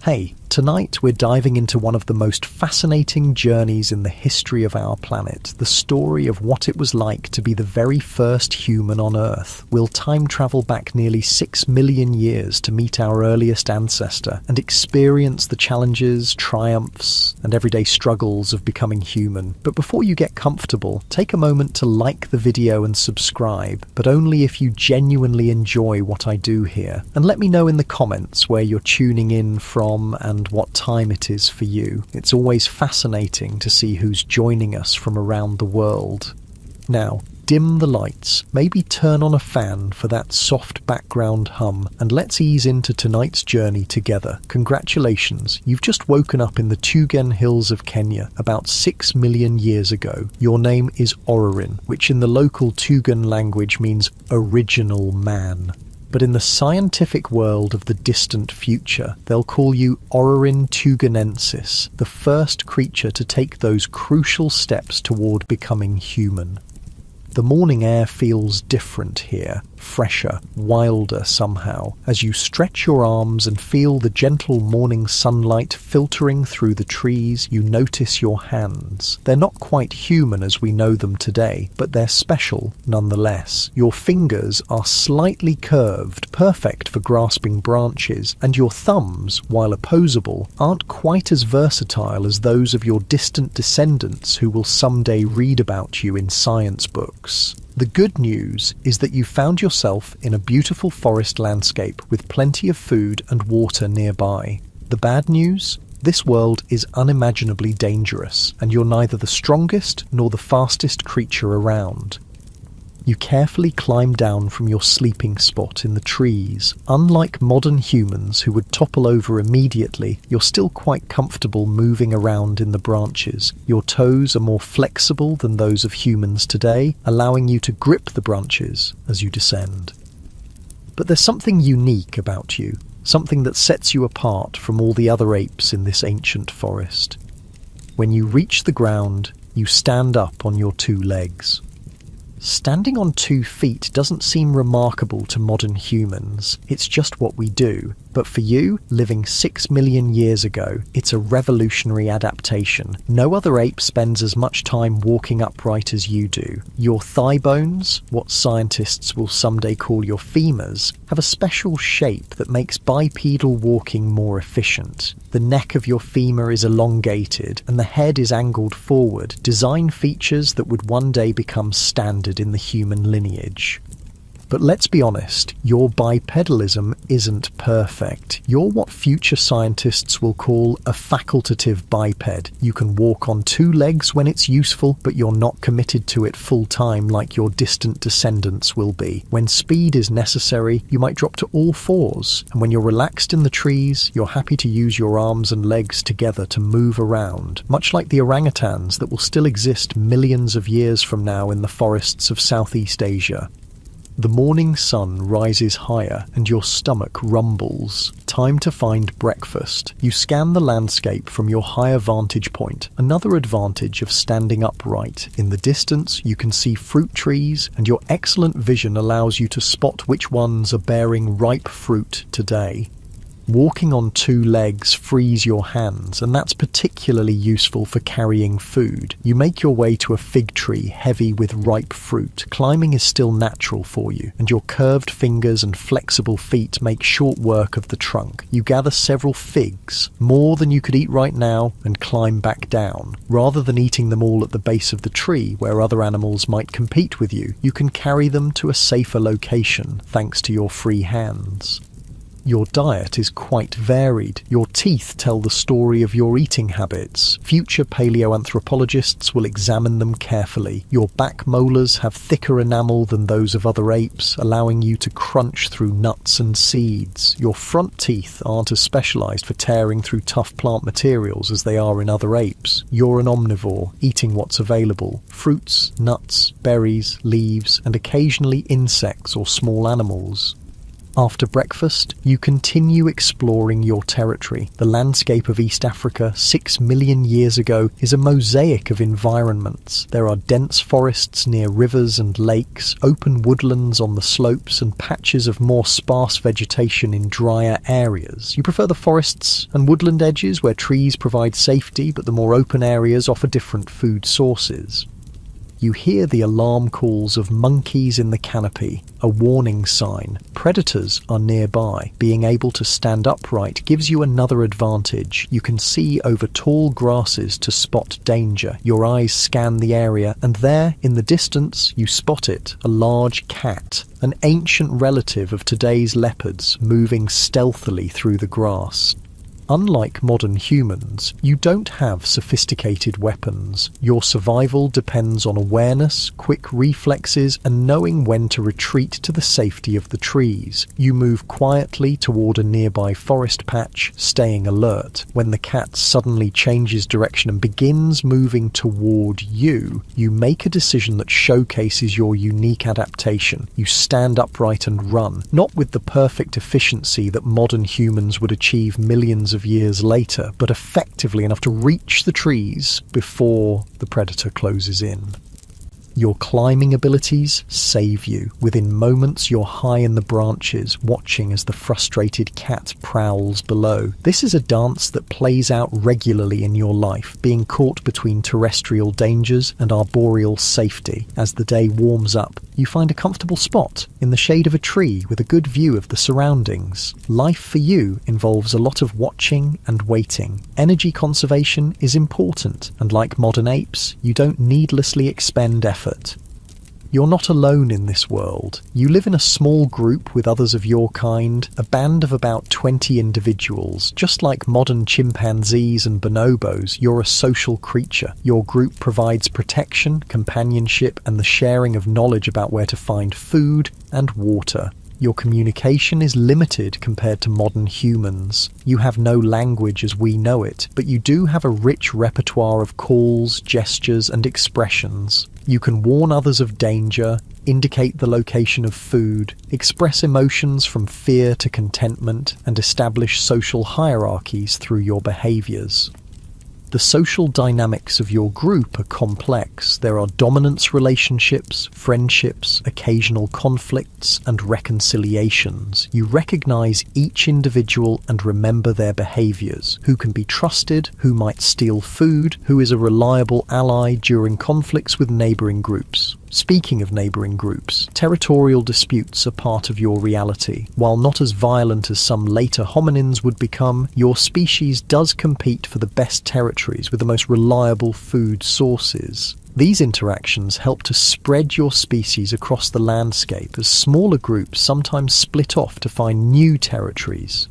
Hey, tonight we're diving into one of the most fascinating journeys in the history of our planet, the story of what it was like to be the very first human on Earth. We'll time travel back nearly 6 million years to meet our earliest ancestor and experience the challenges, triumphs, and everyday struggles of becoming human. But before you get comfortable, take a moment to like the video and subscribe, but only if you genuinely enjoy what I do here. And let me know in the comments where you're tuning in from and what time it is for you. It's always fascinating to see who's joining us from around the world. Now, dim the lights, maybe turn on a fan for that soft background hum, and let's ease into tonight's journey together. Congratulations, you've just woken up in the Tugen Hills of Kenya about 6 million years ago. Your name is Ororin, which in the local Tugen language means original man. But in the scientific world of the distant future, they'll call you Ororin tugenensis, the first creature to take those crucial steps toward becoming human. The morning air feels different here, fresher, wilder somehow, as you stretch your arms and feel the gentle morning sunlight filtering through the trees. You notice your hands. They're not quite human as we know them today, but they're special nonetheless. Your fingers are slightly curved, perfect for grasping branches, and your thumbs, while opposable, aren't quite as versatile as those of your distant descendants who will someday read about you in science books. The good news is that you found yourself in a beautiful forest landscape with plenty of food and water nearby. The bad news? This world is unimaginably dangerous, and you're neither the strongest nor the fastest creature around. You carefully climb down from your sleeping spot in the trees. Unlike modern humans who would topple over immediately, you're still quite comfortable moving around in the branches. Your toes are more flexible than those of humans today, allowing you to grip the branches as you descend. But there's something unique about you, something that sets you apart from all the other apes in this ancient forest. When you reach the ground, you stand up on your two legs. Standing on 2 feet doesn't seem remarkable to modern humans, it's just what we do. But for you, living 6 million years ago, it's a revolutionary adaptation. No other ape spends as much time walking upright as you do. Your thigh bones, what scientists will someday call your femurs, have a special shape that makes bipedal walking more efficient. The neck of your femur is elongated and the head is angled forward, design features that would one day become standard in the human lineage. But let's be honest, your bipedalism isn't perfect. You're what future scientists will call a facultative biped. You can walk on 2 legs when it's useful, but you're not committed to it full time like your distant descendants will be. When speed is necessary, you might drop to all 4s, and when you're relaxed in the trees, you're happy to use your arms and legs together to move around, much like the orangutans that will still exist millions of years from now in the forests of Southeast Asia. The morning sun rises higher and your stomach rumbles. Time to find breakfast. You scan the landscape from your higher vantage point, another advantage of standing upright. In the distance, you can see fruit trees, and your excellent vision allows you to spot which ones are bearing ripe fruit today. Walking on 2 legs frees your hands, and that's particularly useful for carrying food. You make your way to a fig tree heavy with ripe fruit. Climbing is still natural for you, and your curved fingers and flexible feet make short work of the trunk. You gather several figs, more than you could eat right now, and climb back down. Rather than eating them all at the base of the tree where other animals might compete with you, you can carry them to a safer location thanks to your free hands. Your diet is quite varied. Your teeth tell the story of your eating habits. Future paleoanthropologists will examine them carefully. Your back molars have thicker enamel than those of other apes, allowing you to crunch through nuts and seeds. Your front teeth aren't as specialized for tearing through tough plant materials as they are in other apes. You're an omnivore, eating what's available: fruits, nuts, berries, leaves, and occasionally insects or small animals. After breakfast, you continue exploring your territory. The landscape of East Africa 6 million years ago is a mosaic of environments. There are dense forests near rivers and lakes, open woodlands on the slopes, and patches of more sparse vegetation in drier areas. You prefer the forests and woodland edges where trees provide safety, but the more open areas offer different food sources. You hear the alarm calls of monkeys in the canopy, a warning sign. Predators are nearby. Being able to stand upright gives you another advantage. You can see over tall grasses to spot danger. Your eyes scan the area, and there, in the distance, you spot it, a large cat, an ancient relative of today's leopards, moving stealthily through the grass. Unlike modern humans, you don't have sophisticated weapons. Your survival depends on awareness, quick reflexes, and knowing when to retreat to the safety of the trees. You move quietly toward a nearby forest patch, staying alert. When the cat suddenly changes direction and begins moving toward you, you make a decision that showcases your unique adaptation. You stand upright and run, not with the perfect efficiency that modern humans would achieve millions of years later, but effectively enough to reach the trees before the predator closes in. Your climbing abilities save you. Within moments, you're high in the branches, watching as the frustrated cat prowls below. This is a dance that plays out regularly in your life, being caught between terrestrial dangers and arboreal safety. As the day warms up, you find a comfortable spot in the shade of a tree with a good view of the surroundings. Life for you involves a lot of watching and waiting. Energy conservation is important, and like modern apes, you don't needlessly expend effort. You're not alone in this world. You live in a small group with others of your kind, a band of about 20 individuals. Just like modern chimpanzees and bonobos, you're a social creature. Your group provides protection, companionship, and the sharing of knowledge about where to find food and water. Your communication is limited compared to modern humans. You have no language as we know it, but you do have a rich repertoire of calls, gestures, and expressions. You can warn others of danger, indicate the location of food, express emotions from fear to contentment, and establish social hierarchies through your behaviors. The social dynamics of your group are complex. There are dominance relationships, friendships, occasional conflicts, and reconciliations. You recognize each individual and remember their behaviors. Who can be trusted, who might steal food, who is a reliable ally during conflicts with neighboring groups. Speaking of neighboring groups, territorial disputes are part of your reality. While not as violent as some later hominins would become, your species does compete for the best territories with the most reliable food sources. These interactions help to spread your species across the landscape as smaller groups sometimes split off to find new territories.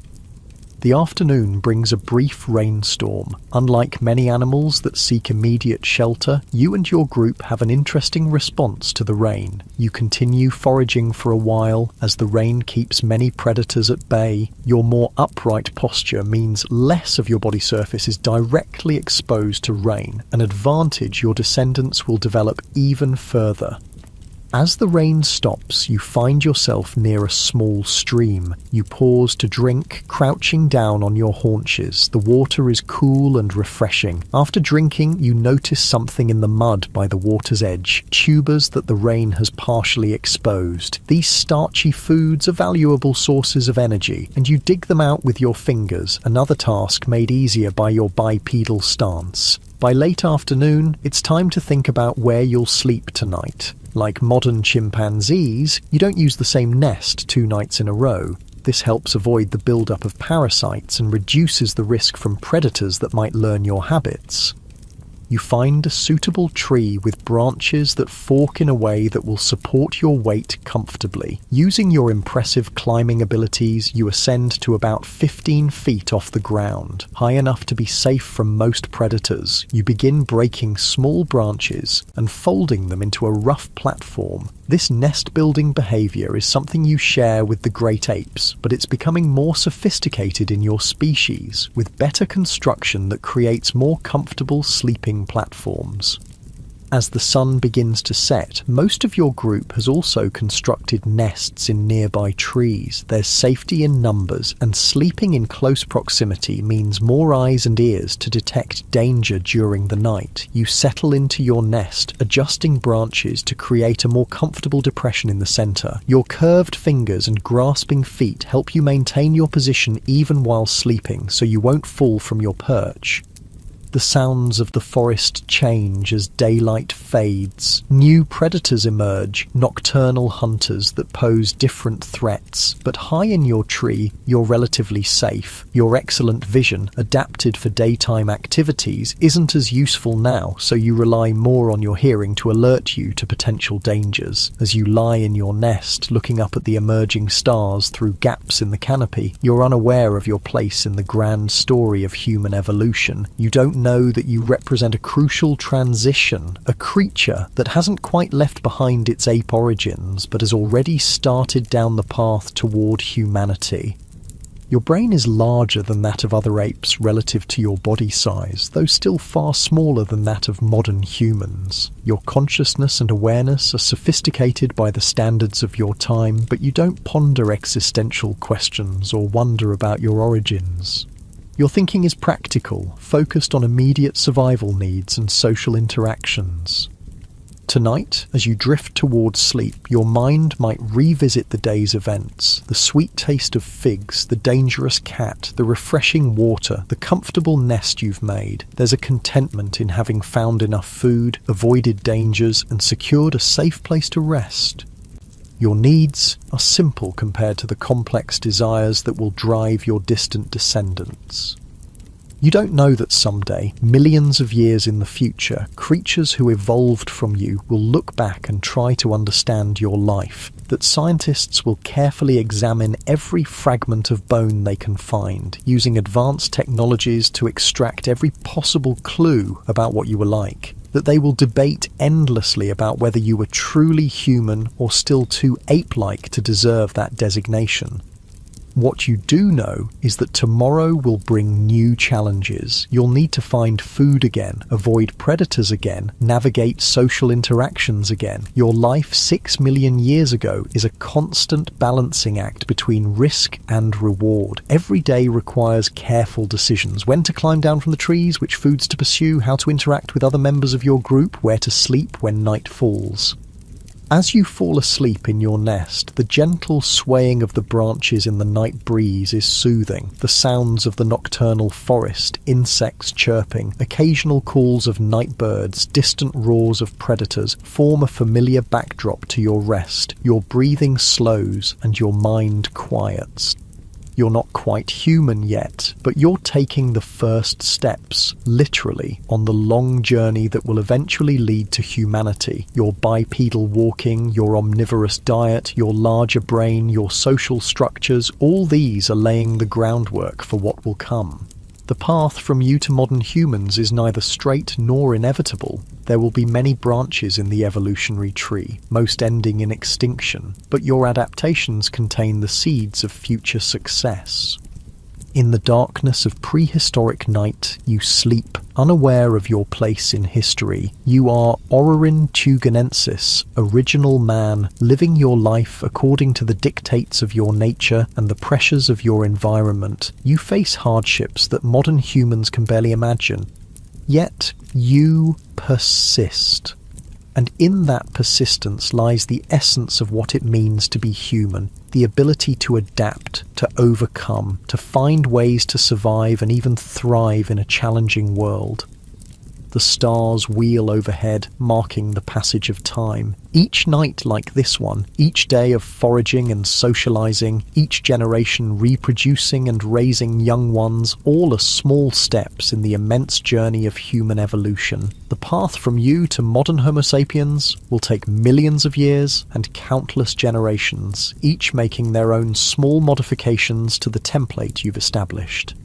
The afternoon brings a brief rainstorm. Unlike many animals that seek immediate shelter, you and your group have an interesting response to the rain. You continue foraging for a while as the rain keeps many predators at bay. Your more upright posture means less of your body surface is directly exposed to rain, an advantage your descendants will develop even further. As the rain stops, you find yourself near a small stream. You pause to drink, crouching down on your haunches. The water is cool and refreshing. After drinking, you notice something in the mud by the water's edge, tubers that the rain has partially exposed. These starchy foods are valuable sources of energy, and you dig them out with your fingers, another task made easier by your bipedal stance. By late afternoon, it's time to think about where you'll sleep tonight. Like modern chimpanzees, you don't use the same nest 2 nights in a row. This helps avoid the buildup of parasites and reduces the risk from predators that might learn your habits. You find a suitable tree with branches that fork in a way that will support your weight comfortably. Using your impressive climbing abilities, you ascend to about 15 feet off the ground, high enough to be safe from most predators. You begin breaking small branches and folding them into a rough platform. This nest-building behavior is something you share with the great apes, but it's becoming more sophisticated in your species, with better construction that creates more comfortable sleeping platforms. As the sun begins to set, most of your group has also constructed nests in nearby trees. There's safety in numbers, and sleeping in close proximity means more eyes and ears to detect danger during the night. You settle into your nest, adjusting branches to create a more comfortable depression in the center. Your curved fingers and grasping feet help you maintain your position even while sleeping, so you won't fall from your perch. The sounds of the forest change as daylight fades. New predators emerge, nocturnal hunters that pose different threats. But high in your tree, you're relatively safe. Your excellent vision, adapted for daytime activities, isn't as useful now, so you rely more on your hearing to alert you to potential dangers. As you lie in your nest, looking up at the emerging stars through gaps in the canopy, you're unaware of your place in the grand story of human evolution. You don't know that you represent a crucial transition, a creature that hasn't quite left behind its ape origins, but has already started down the path toward humanity. Your brain is larger than that of other apes relative to your body size, though still far smaller than that of modern humans. Your consciousness and awareness are sophisticated by the standards of your time, but you don't ponder existential questions or wonder about your origins. Your thinking is practical, focused on immediate survival needs and social interactions. Tonight, as you drift towards sleep, your mind might revisit the day's events, the sweet taste of figs, the dangerous cat, the refreshing water, the comfortable nest you've made. There's a contentment in having found enough food, avoided dangers, and secured a safe place to rest. Your needs are simple compared to the complex desires that will drive your distant descendants. You don't know that someday, millions of years in the future, creatures who evolved from you will look back and try to understand your life, that scientists will carefully examine every fragment of bone they can find, using advanced technologies to extract every possible clue about what you were like, that they will debate endlessly about whether you were truly human or still too ape-like to deserve that designation. What you do know is that tomorrow will bring new challenges. You'll need to find food again, avoid predators again, navigate social interactions again. Your life 6 million years ago is a constant balancing act between risk and reward. Every day requires careful decisions: when to climb down from the trees, which foods to pursue, how to interact with other members of your group, where to sleep when night falls. As you fall asleep in your nest, the gentle swaying of the branches in the night breeze is soothing. The sounds of the nocturnal forest, insects chirping, occasional calls of night birds, distant roars of predators form a familiar backdrop to your rest. Your breathing slows and your mind quiets. You're not quite human yet, but you're taking the first steps, literally, on the long journey that will eventually lead to humanity. Your bipedal walking, your omnivorous diet, your larger brain, your social structures, all these are laying the groundwork for what will come. The path from you to modern humans is neither straight nor inevitable. There will be many branches in the evolutionary tree, most ending in extinction, but your adaptations contain the seeds of future success. In the darkness of prehistoric night, you sleep, unaware of your place in history. You are Orrerin tugenensis, original man, living your life according to the dictates of your nature and the pressures of your environment. You face hardships that modern humans can barely imagine. Yet, you persist. And in that persistence lies the essence of what it means to be human, the ability to adapt, to overcome, to find ways to survive and even thrive in a challenging world. The stars wheel overhead, marking the passage of time. Each night like this one, each day of foraging and socializing, each generation reproducing and raising young ones, all are small steps in the immense journey of human evolution. The path from you to modern Homo sapiens will take millions of years and countless generations, each making their own small modifications to the template you've established.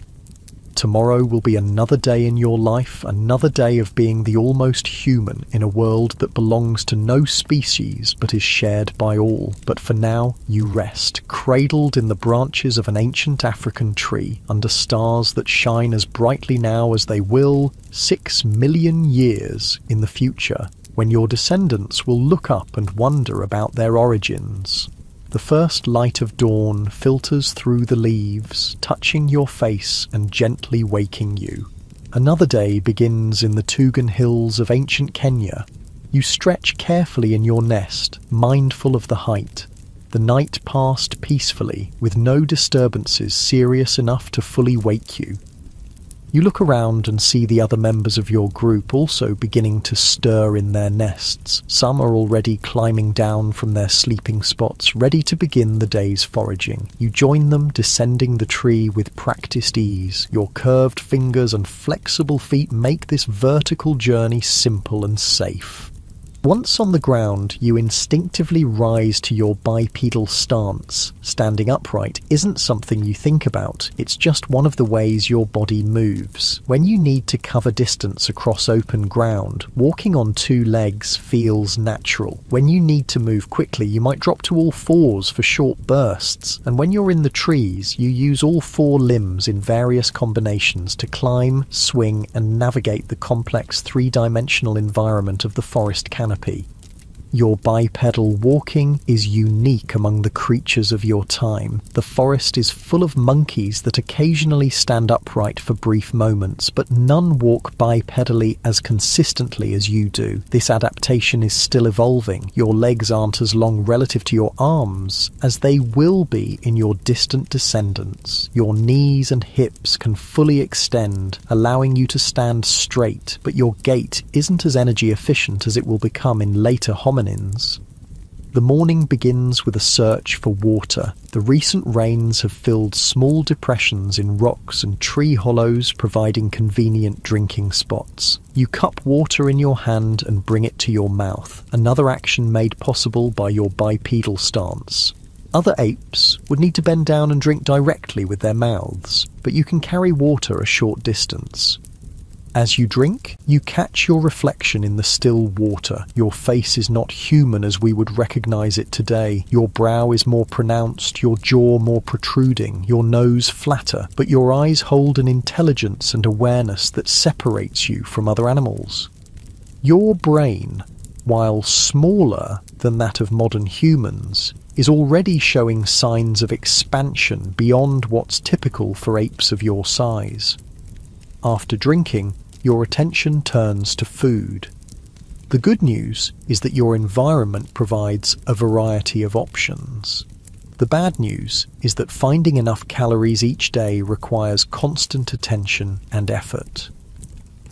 Tomorrow will be another day in your life, another day of being the almost human in a world that belongs to no species but is shared by all. But for now, you rest, cradled in the branches of an ancient African tree, under stars that shine as brightly now as they will 6 million years in the future. when your descendants will look up and wonder about their origins. The first light of dawn filters through the leaves, touching your face and gently waking you. Another day begins in the Tugan Hills of ancient Kenya. You stretch carefully in your nest, mindful of the height. The night passed peacefully, with no disturbances serious enough to fully wake you. You look around and see the other members of your group also beginning to stir in their nests. Some are already climbing down from their sleeping spots, ready to begin the day's foraging. You join them, descending the tree with practiced ease. Your curved fingers and flexible feet make this vertical journey simple and safe. Once on the ground, you instinctively rise to your bipedal stance. Standing upright isn't something you think about, it's just one of the ways your body moves. When you need to cover distance across open ground, walking on two legs feels natural. When you need to move quickly, you might drop to all fours for short bursts. And when you're in the trees, you use all four limbs in various combinations to climb, swing, and navigate the complex three-dimensional environment of the forest canopy. Your bipedal walking is unique among the creatures of your time. The forest is full of monkeys that occasionally stand upright for brief moments, but none walk bipedally as consistently as you do. This adaptation is still evolving. Your legs aren't as long relative to your arms as they will be in your distant descendants. Your knees and hips can fully extend, allowing you to stand straight, but your gait isn't as energy efficient as it will become in later hominins. The morning begins with a search for water. The recent rains have filled small depressions in rocks and tree hollows, providing convenient drinking spots. You cup water in your hand and bring it to your mouth, another action made possible by your bipedal stance. Other apes would need to bend down and drink directly with their mouths, but you can carry water a short distance. As you drink, you catch your reflection in the still water. Your face is not human as we would recognize it today. Your brow is more pronounced, your jaw more protruding, your nose flatter, but your eyes hold an intelligence and awareness that separates you from other animals. Your brain, while smaller than that of modern humans, is already showing signs of expansion beyond what's typical for apes of your size. After drinking, your attention turns to food. The good news is that your environment provides a variety of options. The bad news is that finding enough calories each day requires constant attention and effort.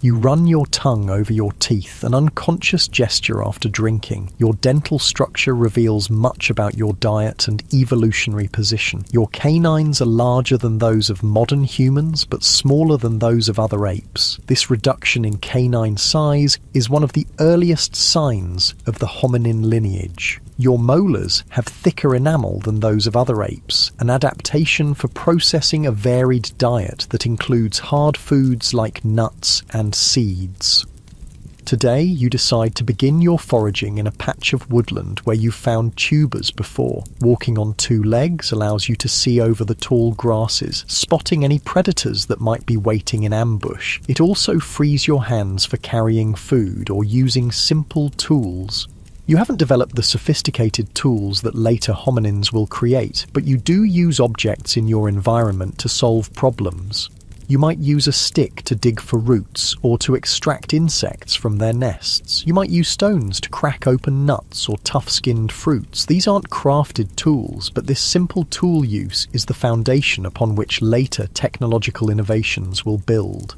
You run your tongue over your teeth, an unconscious gesture after drinking. Your dental structure reveals much about your diet and evolutionary position. Your canines are larger than those of modern humans, but smaller than those of other apes. This reduction in canine size is one of the earliest signs of the hominin lineage. Your molars have thicker enamel than those of other apes, an adaptation for processing a varied diet that includes hard foods like nuts and seeds. Today, you decide to begin your foraging in a patch of woodland where you found tubers before. Walking on two legs allows you to see over the tall grasses, spotting any predators that might be waiting in ambush. It also frees your hands for carrying food or using simple tools. You haven't developed the sophisticated tools that later hominins will create, but you do use objects in your environment to solve problems. You might use a stick to dig for roots or to extract insects from their nests. You might use stones to crack open nuts or tough-skinned fruits. These aren't crafted tools, but this simple tool use is the foundation upon which later technological innovations will build.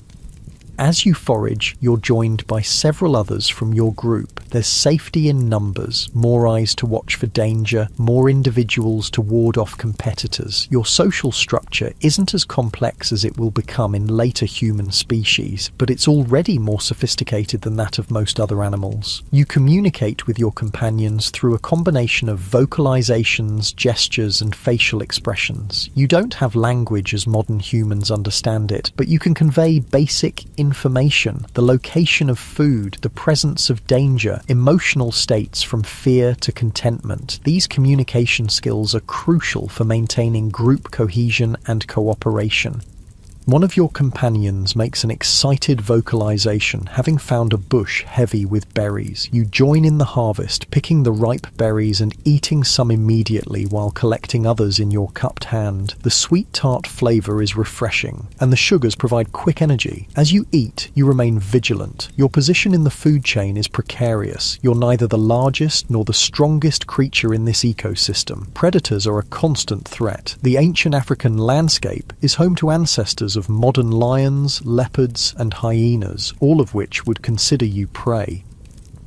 As you forage, you're joined by several others from your group. There's safety in numbers, more eyes to watch for danger, more individuals to ward off competitors. Your social structure isn't as complex as it will become in later human species, but it's already more sophisticated than that of most other animals. You communicate with your companions through a combination of vocalizations, gestures, and facial expressions. You don't have language as modern humans understand it, but you can convey basic information, the location of food, the presence of danger, emotional states from fear to contentment. These communication skills are crucial for maintaining group cohesion and cooperation. One of your companions makes an excited vocalization, having found a bush heavy with berries. You join in the harvest, picking the ripe berries and eating some immediately while collecting others in your cupped hand. The sweet tart flavour is refreshing, and the sugars provide quick energy. As you eat, you remain vigilant. Your position in the food chain is precarious. You're neither the largest nor the strongest creature in this ecosystem. Predators are a constant threat. The ancient African landscape is home to ancestors of modern lions, leopards, and hyenas, all of which would consider you prey.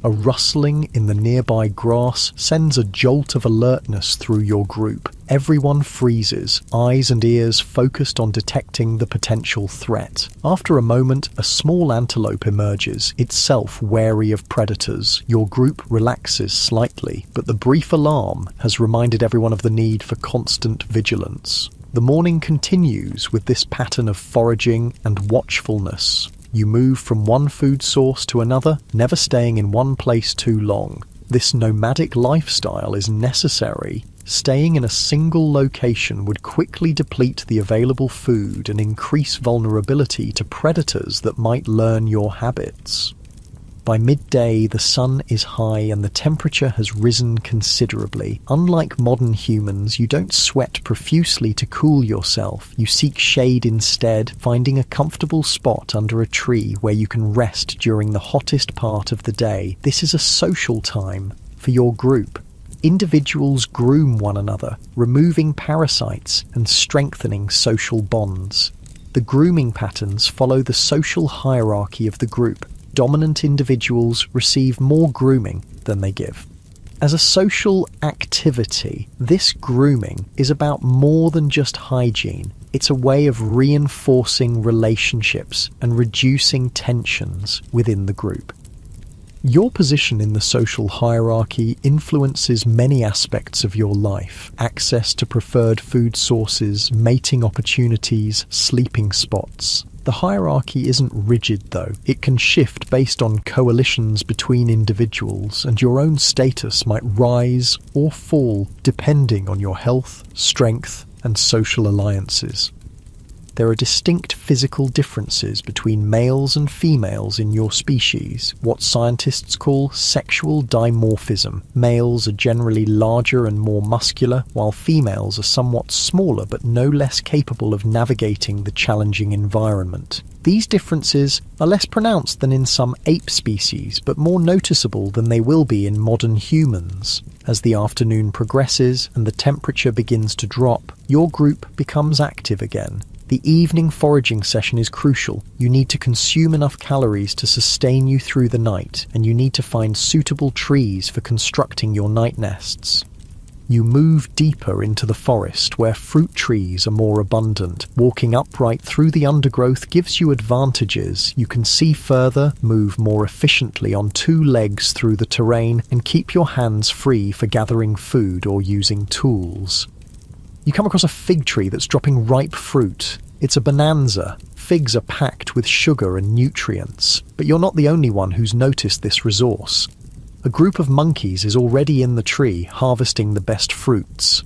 A rustling in the nearby grass sends a jolt of alertness through your group. Everyone freezes, eyes and ears focused on detecting the potential threat. After a moment, a small antelope emerges, itself wary of predators. Your group relaxes slightly, but the brief alarm has reminded everyone of the need for constant vigilance. The morning continues with this pattern of foraging and watchfulness. You move from one food source to another, never staying in one place too long. This nomadic lifestyle is necessary. Staying in a single location would quickly deplete the available food and increase vulnerability to predators that might learn your habits. By midday, the sun is high and the temperature has risen considerably. Unlike modern humans, you don't sweat profusely to cool yourself. You seek shade instead, finding a comfortable spot under a tree where you can rest during the hottest part of the day. This is a social time for your group. Individuals groom one another, removing parasites and strengthening social bonds. The grooming patterns follow the social hierarchy of the group. Dominant individuals receive more grooming than they give. As a social activity, this grooming is about more than just hygiene. It's a way of reinforcing relationships and reducing tensions within the group. Your position in the social hierarchy influences many aspects of your life. Access to preferred food sources, mating opportunities, sleeping spots. The hierarchy isn't rigid though. It can shift based on coalitions between individuals, and your own status might rise or fall depending on your health, strength, and social alliances. There are distinct physical differences between males and females in your species, what scientists call sexual dimorphism. Males are generally larger and more muscular, while females are somewhat smaller but no less capable of navigating the challenging environment. These differences are less pronounced than in some ape species, but more noticeable than they will be in modern humans. As the afternoon progresses and the temperature begins to drop, your group becomes active again. The evening foraging session is crucial. You need to consume enough calories to sustain you through the night, and you need to find suitable trees for constructing your night nests. You move deeper into the forest where fruit trees are more abundant. Walking upright through the undergrowth gives you advantages. You can see further, move more efficiently on two legs through the terrain, and keep your hands free for gathering food or using tools. You come across a fig tree that's dropping ripe fruit. It's a bonanza. Figs are packed with sugar and nutrients, but you're not the only one who's noticed this resource. A group of monkeys is already in the tree, harvesting the best fruits.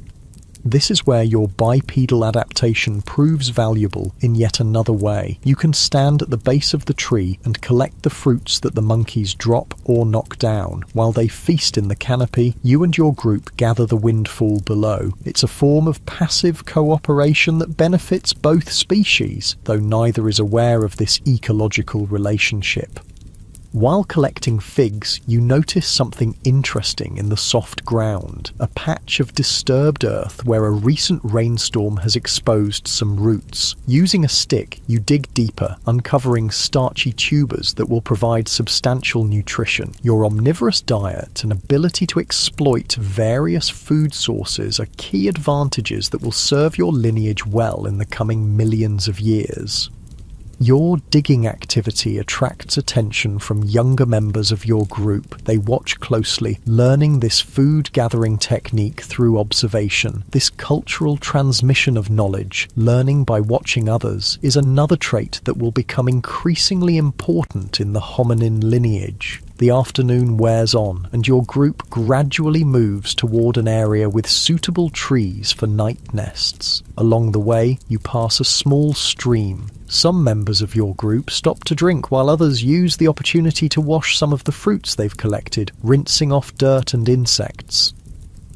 This is where your bipedal adaptation proves valuable in yet another way. You can stand at the base of the tree and collect the fruits that the monkeys drop or knock down. While they feast in the canopy, you and your group gather the windfall below. It's a form of passive cooperation that benefits both species, though neither is aware of this ecological relationship. While collecting figs, you notice something interesting in the soft ground, a patch of disturbed earth where a recent rainstorm has exposed some roots. Using a stick, you dig deeper, uncovering starchy tubers that will provide substantial nutrition. Your omnivorous diet and ability to exploit various food sources are key advantages that will serve your lineage well in the coming millions of years. Your digging activity attracts attention from younger members of your group. They watch closely, learning this food-gathering technique through observation. This cultural transmission of knowledge, learning by watching others, is another trait that will become increasingly important in the hominin lineage. The afternoon wears on, and your group gradually moves toward an area with suitable trees for night nests. Along the way, you pass a small stream. Some members of your group stop to drink while others use the opportunity to wash some of the fruits they've collected, rinsing off dirt and insects.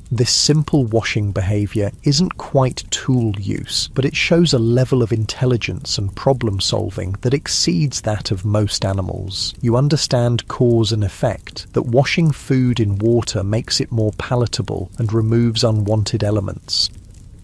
This simple washing behaviour isn't quite tool use, but it shows a level of intelligence and problem solving that exceeds that of most animals. You understand cause and effect, that washing food in water makes it more palatable and removes unwanted elements.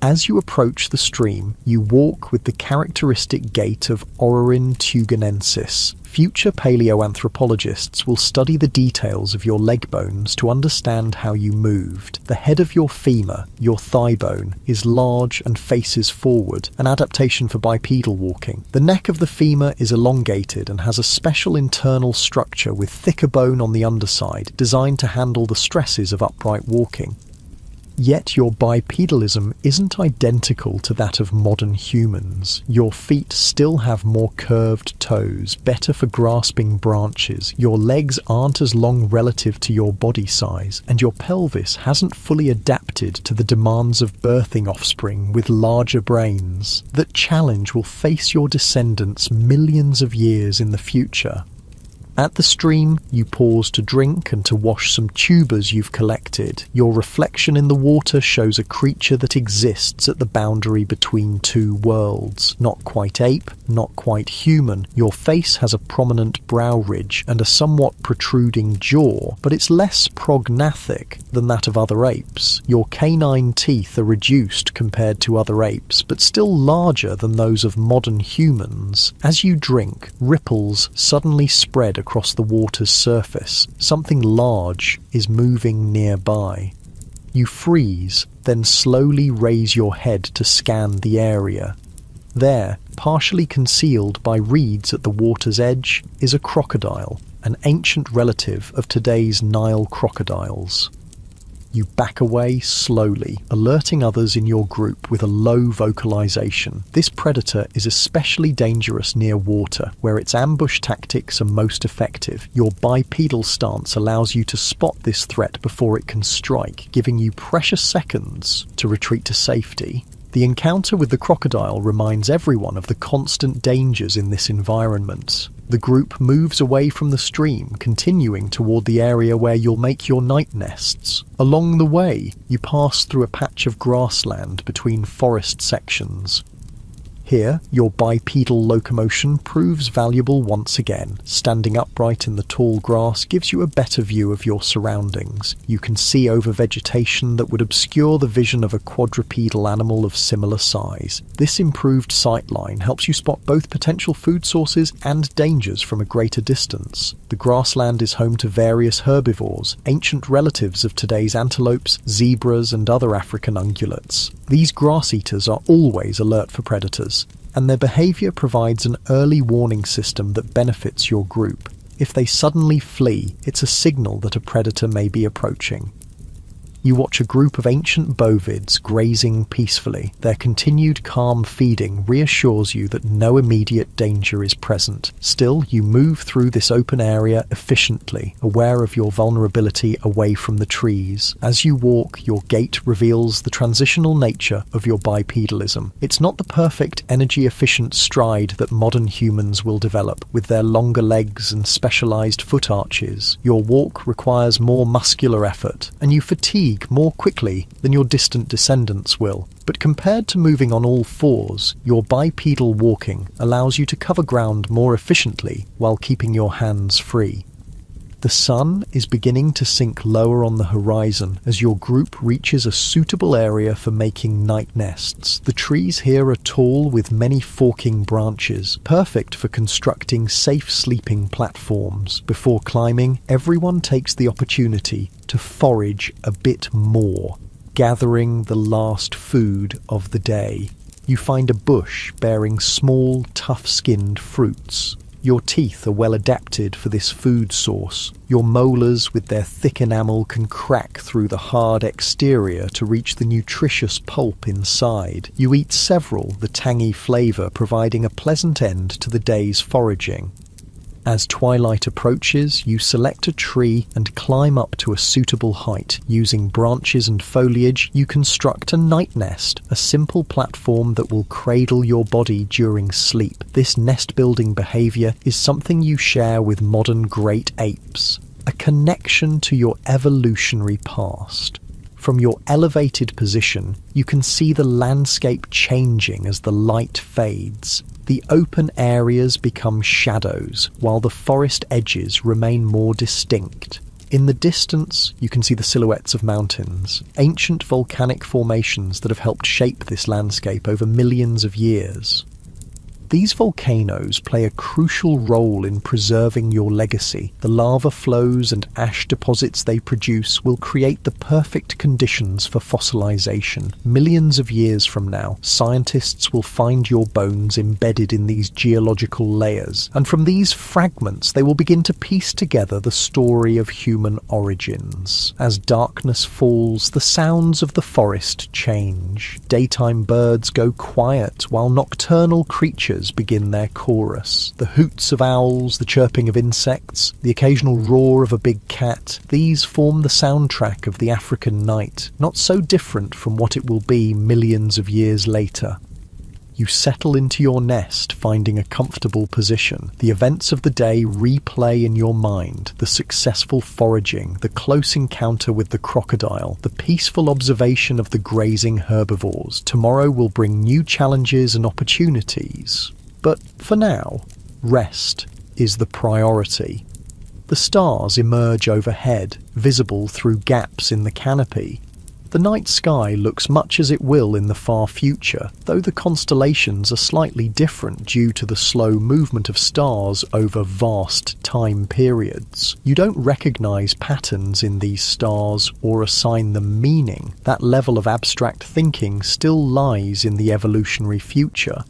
As you approach the stream, you walk with the characteristic gait of Orrorin tugenensis. Future paleoanthropologists will study the details of your leg bones to understand how you moved. The head of your femur, your thigh bone, is large and faces forward, an adaptation for bipedal walking. The neck of the femur is elongated and has a special internal structure with thicker bone on the underside, designed to handle the stresses of upright walking. Yet your bipedalism isn't identical to that of modern humans. Your feet still have more curved toes, better for grasping branches, your legs aren't as long relative to your body size, and your pelvis hasn't fully adapted to the demands of birthing offspring with larger brains. That challenge will face your descendants millions of years in the future. At the stream, you pause to drink and to wash some tubers you've collected. Your reflection in the water shows a creature that exists at the boundary between two worlds. Not quite ape, not quite human. Your face has a prominent brow ridge and a somewhat protruding jaw, but it's less prognathic than that of other apes. Your canine teeth are reduced compared to other apes, but still larger than those of modern humans. As you drink, ripples suddenly spread across the water's surface. Something large is moving nearby. You freeze, then slowly raise your head to scan the area. There, partially concealed by reeds at the water's edge, is a crocodile, an ancient relative of today's Nile crocodiles. You back away slowly, alerting others in your group with a low vocalization. This predator is especially dangerous near water, where its ambush tactics are most effective. Your bipedal stance allows you to spot this threat before it can strike, giving you precious seconds to retreat to safety. The encounter with the crocodile reminds everyone of the constant dangers in this environment. The group moves away from the stream, continuing toward the area where you'll make your night nests. Along the way, you pass through a patch of grassland between forest sections. Here, your bipedal locomotion proves valuable once again. Standing upright in the tall grass gives you a better view of your surroundings. You can see over vegetation that would obscure the vision of a quadrupedal animal of similar size. This improved sightline helps you spot both potential food sources and dangers from a greater distance. The grassland is home to various herbivores, ancient relatives of today's antelopes, zebras, and other African ungulates. These grass-eaters are always alert for predators, and their behaviour provides an early warning system that benefits your group. If they suddenly flee, it's a signal that a predator may be approaching. You watch a group of ancient bovids grazing peacefully. Their continued calm feeding reassures you that no immediate danger is present. Still, you move through this open area efficiently, aware of your vulnerability away from the trees. As you walk, your gait reveals the transitional nature of your bipedalism. It's not the perfect, energy-efficient stride that modern humans will develop, with their longer legs and specialized foot arches. Your walk requires more muscular effort, and you fatigue more quickly than your distant descendants will. But compared to moving on all fours, your bipedal walking allows you to cover ground more efficiently while keeping your hands free. The sun is beginning to sink lower on the horizon as your group reaches a suitable area for making night nests. The trees here are tall with many forking branches, perfect for constructing safe sleeping platforms. Before climbing, everyone takes the opportunity to forage a bit more, gathering the last food of the day. You find a bush bearing small, tough-skinned fruits. Your teeth are well adapted for this food source. Your molars with their thick enamel can crack through the hard exterior to reach the nutritious pulp inside. You eat several, the tangy flavour providing a pleasant end to the day's foraging. As twilight approaches, you select a tree and climb up to a suitable height. Using branches and foliage, you construct a night nest, a simple platform that will cradle your body during sleep. This nest-building behavior is something you share with modern great apes, a connection to your evolutionary past. From your elevated position, you can see the landscape changing as the light fades. The open areas become shadows, while the forest edges remain more distinct. In the distance, you can see the silhouettes of mountains, ancient volcanic formations that have helped shape this landscape over millions of years. These volcanoes play a crucial role in preserving your legacy. The lava flows and ash deposits they produce will create the perfect conditions for fossilization. Millions of years from now, scientists will find your bones embedded in these geological layers, and from these fragments they will begin to piece together the story of human origins. As darkness falls, the sounds of the forest change. Daytime birds go quiet, while nocturnal creatures begin their chorus. The hoots of owls, the chirping of insects, the occasional roar of a big cat, these form the soundtrack of the African night, not so different from what it will be millions of years later. You settle into your nest, finding a comfortable position. The events of the day replay in your mind: the successful foraging, the close encounter with the crocodile, the peaceful observation of the grazing herbivores. Tomorrow will bring new challenges and opportunities. But for now, rest is the priority. The stars emerge overhead, visible through gaps in the canopy. The night sky looks much as it will in the far future, though the constellations are slightly different due to the slow movement of stars over vast time periods. You don't recognize patterns in these stars or assign them meaning. That level of abstract thinking still lies in the evolutionary future.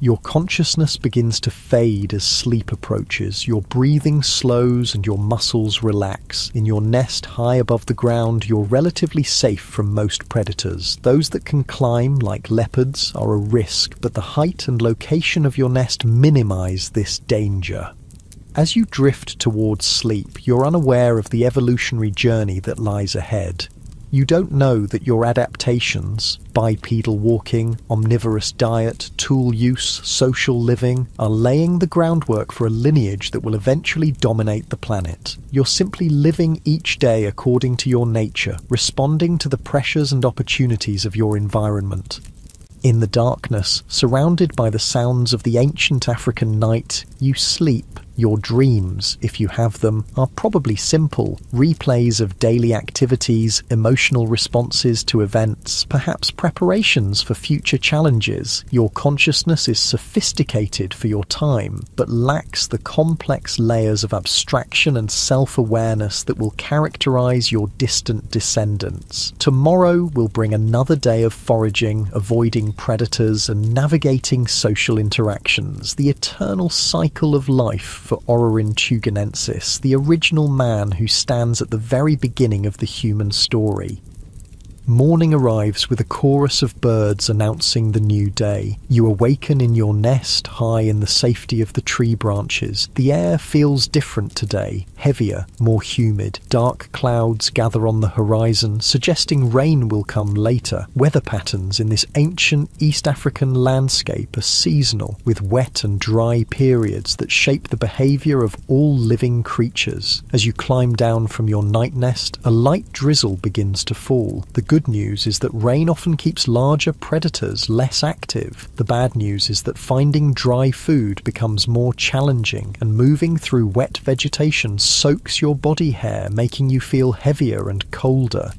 Your consciousness begins to fade as sleep approaches. Your breathing slows and your muscles relax. In your nest high above the ground, you're relatively safe from most predators. Those that can climb, like leopards, are a risk, but the height and location of your nest minimize this danger. As you drift towards sleep, you're unaware of the evolutionary journey that lies ahead. You don't know that your adaptations, bipedal walking, omnivorous diet, tool use, social living, are laying the groundwork for a lineage that will eventually dominate the planet. You're simply living each day according to your nature, responding to the pressures and opportunities of your environment. In the darkness, surrounded by the sounds of the ancient African night, you sleep. Your dreams, if you have them, are probably simple: replays of daily activities, emotional responses to events, perhaps preparations for future challenges. Your consciousness is sophisticated for your time, but lacks the complex layers of abstraction and self-awareness that will characterize your distant descendants. Tomorrow will bring another day of foraging, avoiding predators, and navigating social interactions, the eternal cycle of life for Ororuntuganensis, the original man who stands at the very beginning of the human story. Morning arrives with a chorus of birds announcing the new day. You awaken in your nest high in the safety of the tree branches. The air feels different today, heavier, more humid. Dark clouds gather on the horizon, suggesting rain will come later. Weather patterns in this ancient East African landscape are seasonal, with wet and dry periods that shape the behavior of all living creatures. As you climb down from your night nest, a light drizzle begins to fall. The good news is that rain often keeps larger predators less active. The bad news is that finding dry food becomes more challenging, and moving through wet vegetation soaks your body hair, making you feel heavier and colder.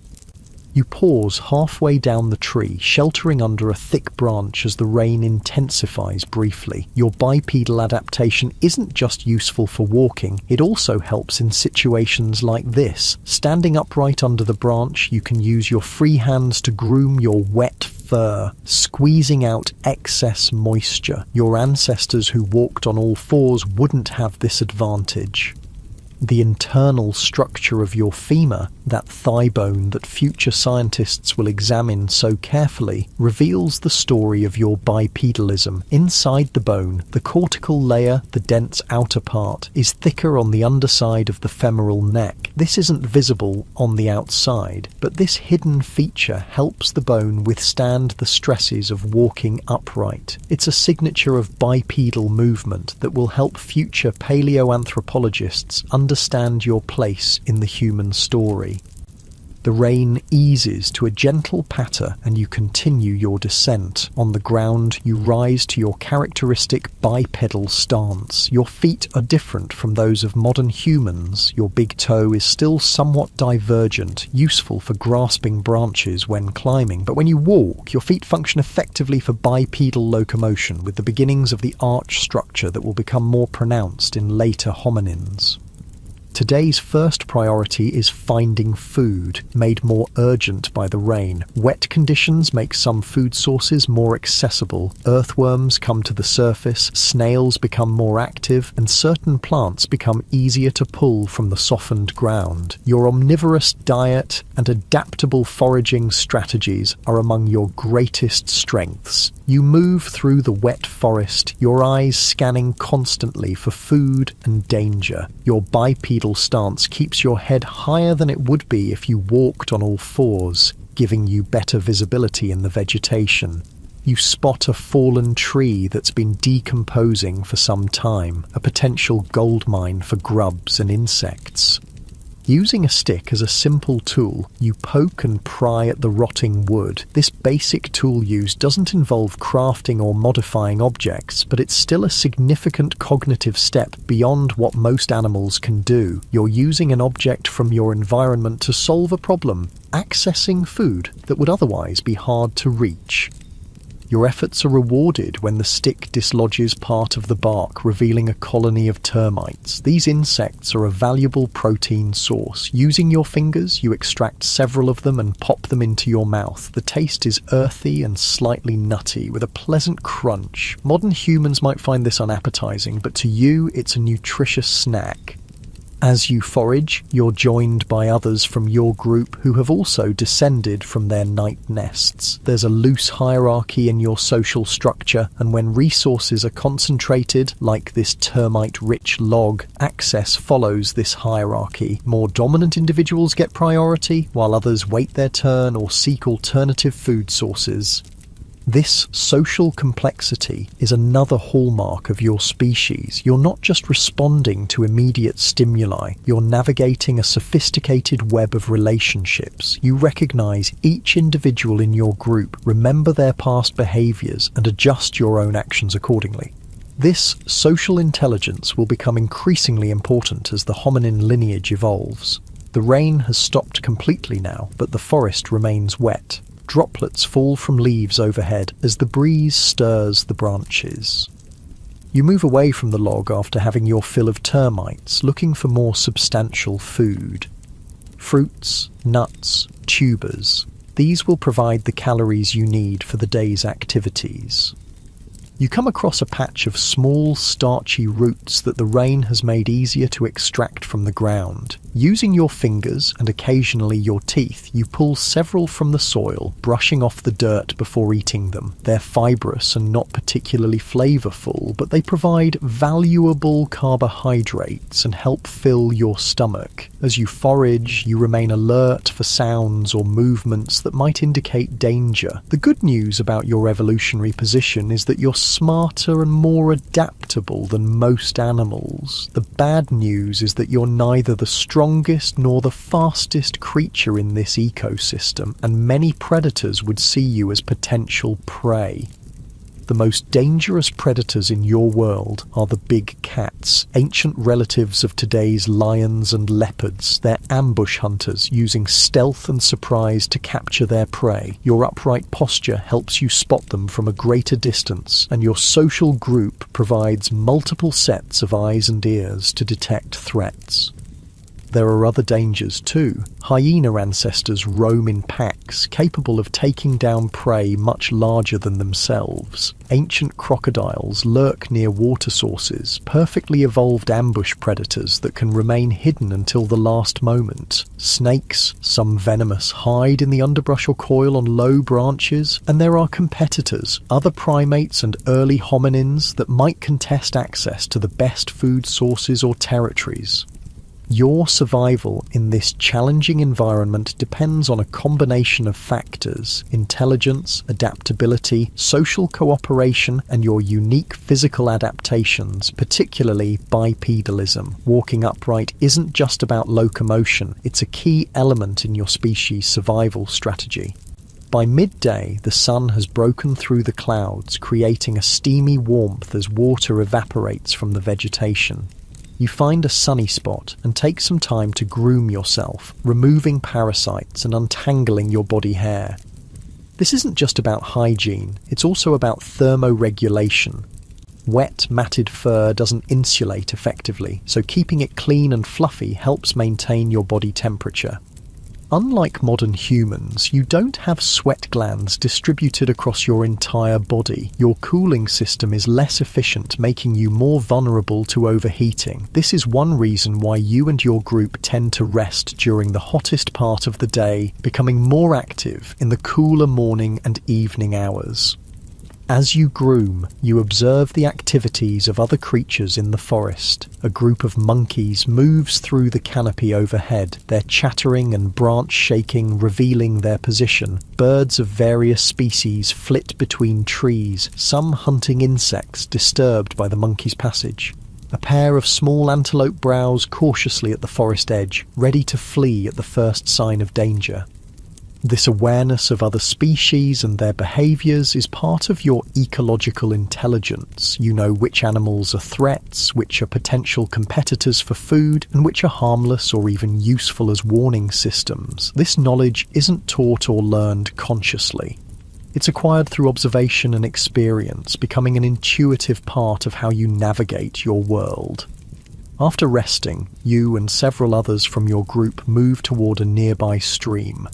You pause halfway down the tree, sheltering under a thick branch as the rain intensifies briefly. Your bipedal adaptation isn't just useful for walking, it also helps in situations like this. Standing upright under the branch, you can use your free hands to groom your wet fur, squeezing out excess moisture. Your ancestors who walked on all fours wouldn't have this advantage. The internal structure of your femur, that thigh bone that future scientists will examine so carefully, reveals the story of your bipedalism. Inside the bone, the cortical layer, the dense outer part, is thicker on the underside of the femoral neck. This isn't visible on the outside, but this hidden feature helps the bone withstand the stresses of walking upright. It's a signature of bipedal movement that will help future paleoanthropologists understand your place in the human story. The rein eases to a gentle patter and you continue your descent. On the ground, you rise to your characteristic bipedal stance. Your feet are different from those of modern humans. Your big toe is still somewhat divergent, useful for grasping branches when climbing, but when you walk, your feet function effectively for bipedal locomotion, with the beginnings of the arch structure that will become more pronounced in later hominins. Today's first priority is finding food, made more urgent by the rain. Wet conditions make some food sources more accessible. Earthworms come to the surface, snails become more active, and certain plants become easier to pull from the softened ground. Your omnivorous diet and adaptable foraging strategies are among your greatest strengths. You move through the wet forest, your eyes scanning constantly for food and danger. Your bipedal stance keeps your head higher than it would be if you walked on all fours, giving you better visibility in the vegetation. You spot a fallen tree that's been decomposing for some time, a potential goldmine for grubs and insects. Using a stick as a simple tool, you poke and pry at the rotting wood. This basic tool use doesn't involve crafting or modifying objects, but it's still a significant cognitive step beyond what most animals can do. You're using an object from your environment to solve a problem, accessing food that would otherwise be hard to reach. Your efforts are rewarded when the stick dislodges part of the bark, revealing a colony of termites. These insects are a valuable protein source. Using your fingers, you extract several of them and pop them into your mouth. The taste is earthy and slightly nutty, with a pleasant crunch. Modern humans might find this unappetizing, but to you, it's a nutritious snack. As you forage, you're joined by others from your group who have also descended from their night nests. There's a loose hierarchy in your social structure, and when resources are concentrated, like this termite-rich log, access follows this hierarchy. More dominant individuals get priority, while others wait their turn or seek alternative food sources. This social complexity is another hallmark of your species. You're not just responding to immediate stimuli, you're navigating a sophisticated web of relationships. You recognize each individual in your group, remember their past behaviors, and adjust your own actions accordingly. This social intelligence will become increasingly important as the hominin lineage evolves. The rain has stopped completely now, but the forest remains wet. Droplets fall from leaves overhead as the breeze stirs the branches. You move away from the log after having your fill of termites, looking for more substantial food. Fruits, nuts, tubers. These will provide the calories you need for the day's activities. You come across a patch of small, starchy roots that the rain has made easier to extract from the ground. Using your fingers and occasionally your teeth, you pull several from the soil, brushing off the dirt before eating them. They're fibrous and not particularly flavorful, but they provide valuable carbohydrates and help fill your stomach. As you forage, you remain alert for sounds or movements that might indicate danger. The good news about your evolutionary position is that you're smarter and more adaptable than most animals. The bad news is that you're neither the strongest nor the fastest creature in this ecosystem, and many predators would see you as potential prey. The most dangerous predators in your world are the big cats, ancient relatives of today's lions and leopards. They're ambush hunters, using stealth and surprise to capture their prey. Your upright posture helps you spot them from a greater distance, and your social group provides multiple sets of eyes and ears to detect threats. There are other dangers too. Hyena ancestors roam in packs, capable of taking down prey much larger than themselves. Ancient crocodiles lurk near water sources, perfectly evolved ambush predators that can remain hidden until the last moment. Snakes, some venomous, hide in the underbrush or coil on low branches, and there are competitors, other primates and early hominins that might contest access to the best food sources or territories. Your survival in this challenging environment depends on a combination of factors: intelligence, adaptability, social cooperation, and your unique physical adaptations, particularly bipedalism. Walking upright isn't just about locomotion, it's a key element in your species' survival strategy. By midday, the sun has broken through the clouds, creating a steamy warmth as water evaporates from the vegetation. You find a sunny spot and take some time to groom yourself, removing parasites and untangling your body hair. This isn't just about hygiene, it's also about thermoregulation. Wet, matted fur doesn't insulate effectively, so keeping it clean and fluffy helps maintain your body temperature. Unlike modern humans, you don't have sweat glands distributed across your entire body. Your cooling system is less efficient, making you more vulnerable to overheating. This is one reason why you and your group tend to rest during the hottest part of the day, becoming more active in the cooler morning and evening hours. As you groom, you observe the activities of other creatures in the forest. A group of monkeys moves through the canopy overhead, their chattering and branch shaking revealing their position. Birds of various species flit between trees, some hunting insects disturbed by the monkey's passage. A pair of small antelope browse cautiously at the forest edge, ready to flee at the first sign of danger. This awareness of other species and their behaviours is part of your ecological intelligence. You know which animals are threats, which are potential competitors for food, and which are harmless or even useful as warning systems. This knowledge isn't taught or learned consciously. It's acquired through observation and experience, becoming an intuitive part of how you navigate your world. After resting, you and several others from your group move toward a nearby stream.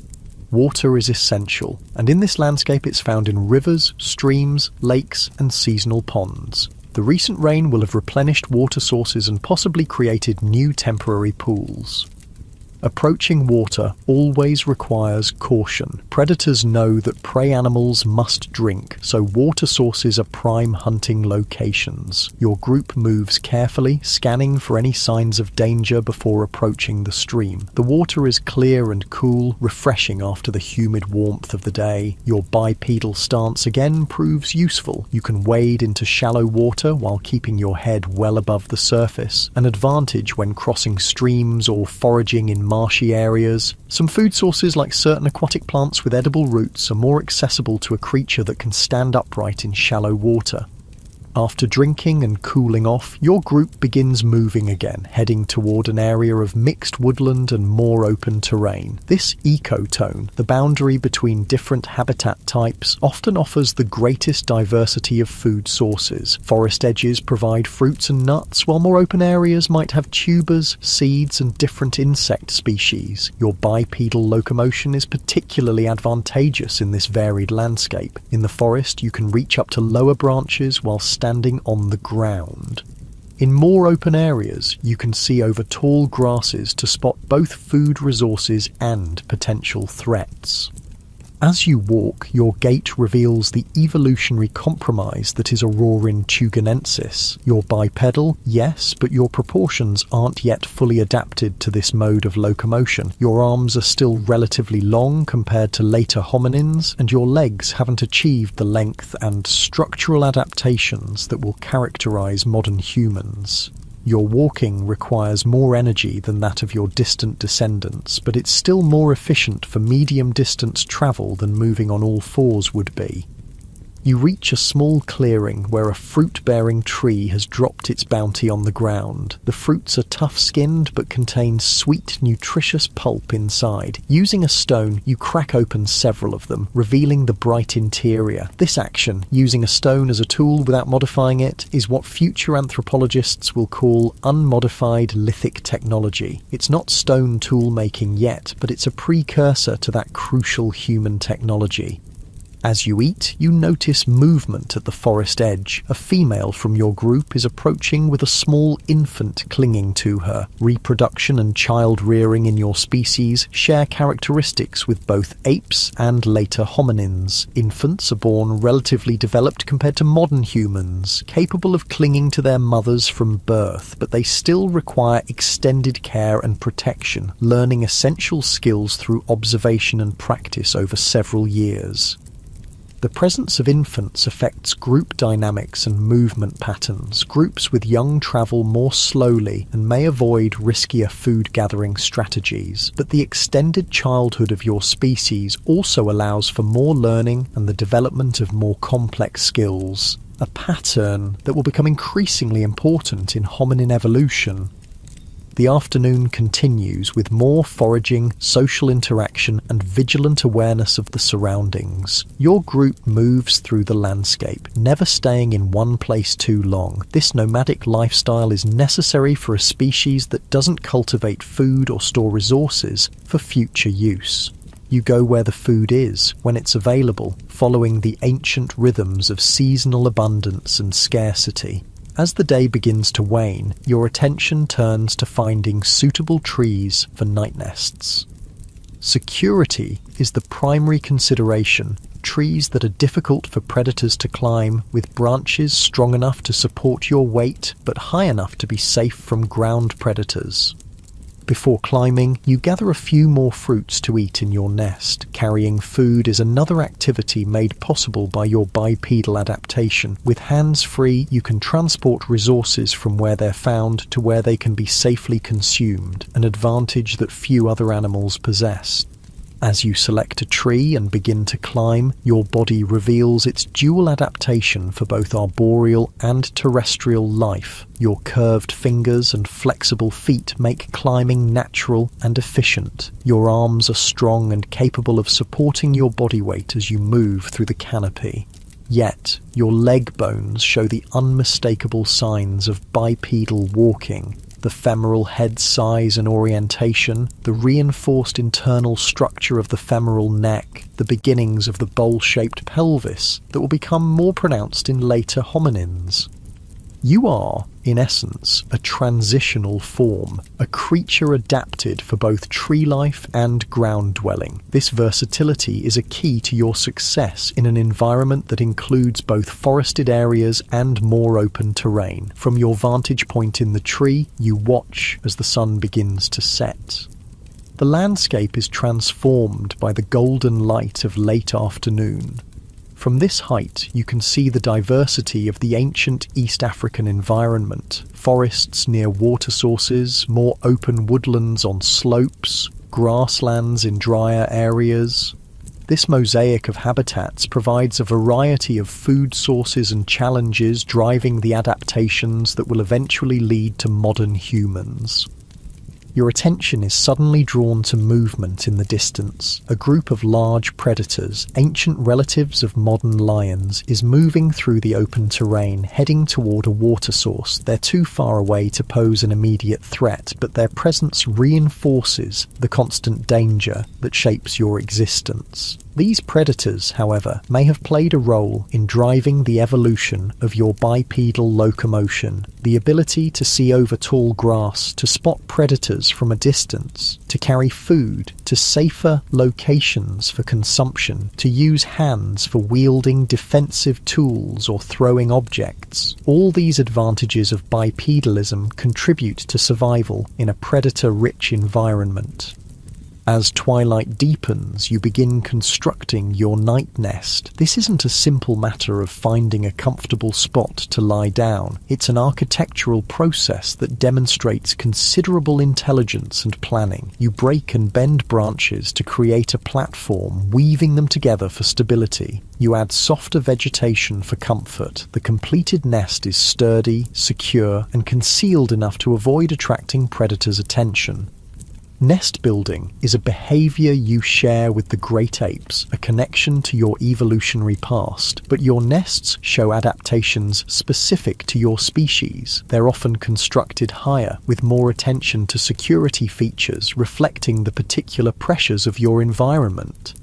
Water is essential, and in this landscape it's found in rivers, streams, lakes, and seasonal ponds. The recent rain will have replenished water sources and possibly created new temporary pools. Approaching water always requires caution. Predators know that prey animals must drink, so water sources are prime hunting locations. Your group moves carefully, scanning for any signs of danger before approaching the stream. The water is clear and cool, refreshing after the humid warmth of the day. Your bipedal stance again proves useful. You can wade into shallow water while keeping your head well above the surface, an advantage when crossing streams or foraging in marshy areas. Some food sources like certain aquatic plants with edible roots are more accessible to a creature that can stand upright in shallow water. After drinking and cooling off, your group begins moving again, heading toward an area of mixed woodland and more open terrain. This ecotone, the boundary between different habitat types, often offers the greatest diversity of food sources. Forest edges provide fruits and nuts, while more open areas might have tubers, seeds, and different insect species. Your bipedal locomotion is particularly advantageous in this varied landscape. In the forest, you can reach up to lower branches while standing on the ground. In more open areas, you can see over tall grasses to spot both food resources and potential threats. As you walk, your gait reveals the evolutionary compromise that is Aurorin tugenensis. You're bipedal, yes, but your proportions aren't yet fully adapted to this mode of locomotion. Your arms are still relatively long compared to later hominins, and your legs haven't achieved the length and structural adaptations that will characterize modern humans. Your walking requires more energy than that of your distant descendants, but it's still more efficient for medium-distance travel than moving on all fours would be. You reach a small clearing where a fruit-bearing tree has dropped its bounty on the ground. The fruits are tough-skinned but contain sweet, nutritious pulp inside. Using a stone, you crack open several of them, revealing the bright interior. This action, using a stone as a tool without modifying it, is what future anthropologists will call unmodified lithic technology. It's not stone tool-making yet, but it's a precursor to that crucial human technology. As you eat, you notice movement at the forest edge. A female from your group is approaching with a small infant clinging to her. Reproduction and child rearing in your species share characteristics with both apes and later hominins. Infants are born relatively developed compared to modern humans, capable of clinging to their mothers from birth, but they still require extended care and protection, learning essential skills through observation and practice over several years. The presence of infants affects group dynamics and movement patterns. Groups with young travel more slowly and may avoid riskier food-gathering strategies. But the extended childhood of your species also allows for more learning and the development of more complex skills, a pattern that will become increasingly important in hominin evolution. The afternoon continues with more foraging, social interaction, and vigilant awareness of the surroundings. Your group moves through the landscape, never staying in one place too long. This nomadic lifestyle is necessary for a species that doesn't cultivate food or store resources for future use. You go where the food is, when it's available, following the ancient rhythms of seasonal abundance and scarcity. As the day begins to wane, your attention turns to finding suitable trees for night nests. Security is the primary consideration. Trees that are difficult for predators to climb, with branches strong enough to support your weight but high enough to be safe from ground predators. Before climbing, you gather a few more fruits to eat in your nest. Carrying food is another activity made possible by your bipedal adaptation. With hands free, you can transport resources from where they're found to where they can be safely consumed, an advantage that few other animals possess. As you select a tree and begin to climb, your body reveals its dual adaptation for both arboreal and terrestrial life. Your curved fingers and flexible feet make climbing natural and efficient. Your arms are strong and capable of supporting your body weight as you move through the canopy. Yet, your leg bones show the unmistakable signs of bipedal walking. The femoral head size and orientation, the reinforced internal structure of the femoral neck, the beginnings of the bowl-shaped pelvis that will become more pronounced in later hominins. You are, in essence, a transitional form, a creature adapted for both tree life and ground dwelling. This versatility is a key to your success in an environment that includes both forested areas and more open terrain. From your vantage point in the tree, you watch as the sun begins to set. The landscape is transformed by the golden light of late afternoon. From this height, you can see the diversity of the ancient East African environment. Forests near water sources, more open woodlands on slopes, grasslands in drier areas. This mosaic of habitats provides a variety of food sources and challenges, driving the adaptations that will eventually lead to modern humans. Your attention is suddenly drawn to movement in the distance. A group of large predators, ancient relatives of modern lions, is moving through the open terrain, heading toward a water source. They're too far away to pose an immediate threat, but their presence reinforces the constant danger that shapes your existence. These predators, however, may have played a role in driving the evolution of your bipedal locomotion, the ability to see over tall grass, to spot predators from a distance, to carry food to safer locations for consumption, to use hands for wielding defensive tools or throwing objects. All these advantages of bipedalism contribute to survival in a predator-rich environment. As twilight deepens, you begin constructing your night nest. This isn't a simple matter of finding a comfortable spot to lie down. It's an architectural process that demonstrates considerable intelligence and planning. You break and bend branches to create a platform, weaving them together for stability. You add softer vegetation for comfort. The completed nest is sturdy, secure, and concealed enough to avoid attracting predators' attention. Nest building is a behavior you share with the great apes, a connection to your evolutionary past, but your nests show adaptations specific to your species. They're often constructed higher, with more attention to security features reflecting the particular pressures of your environment.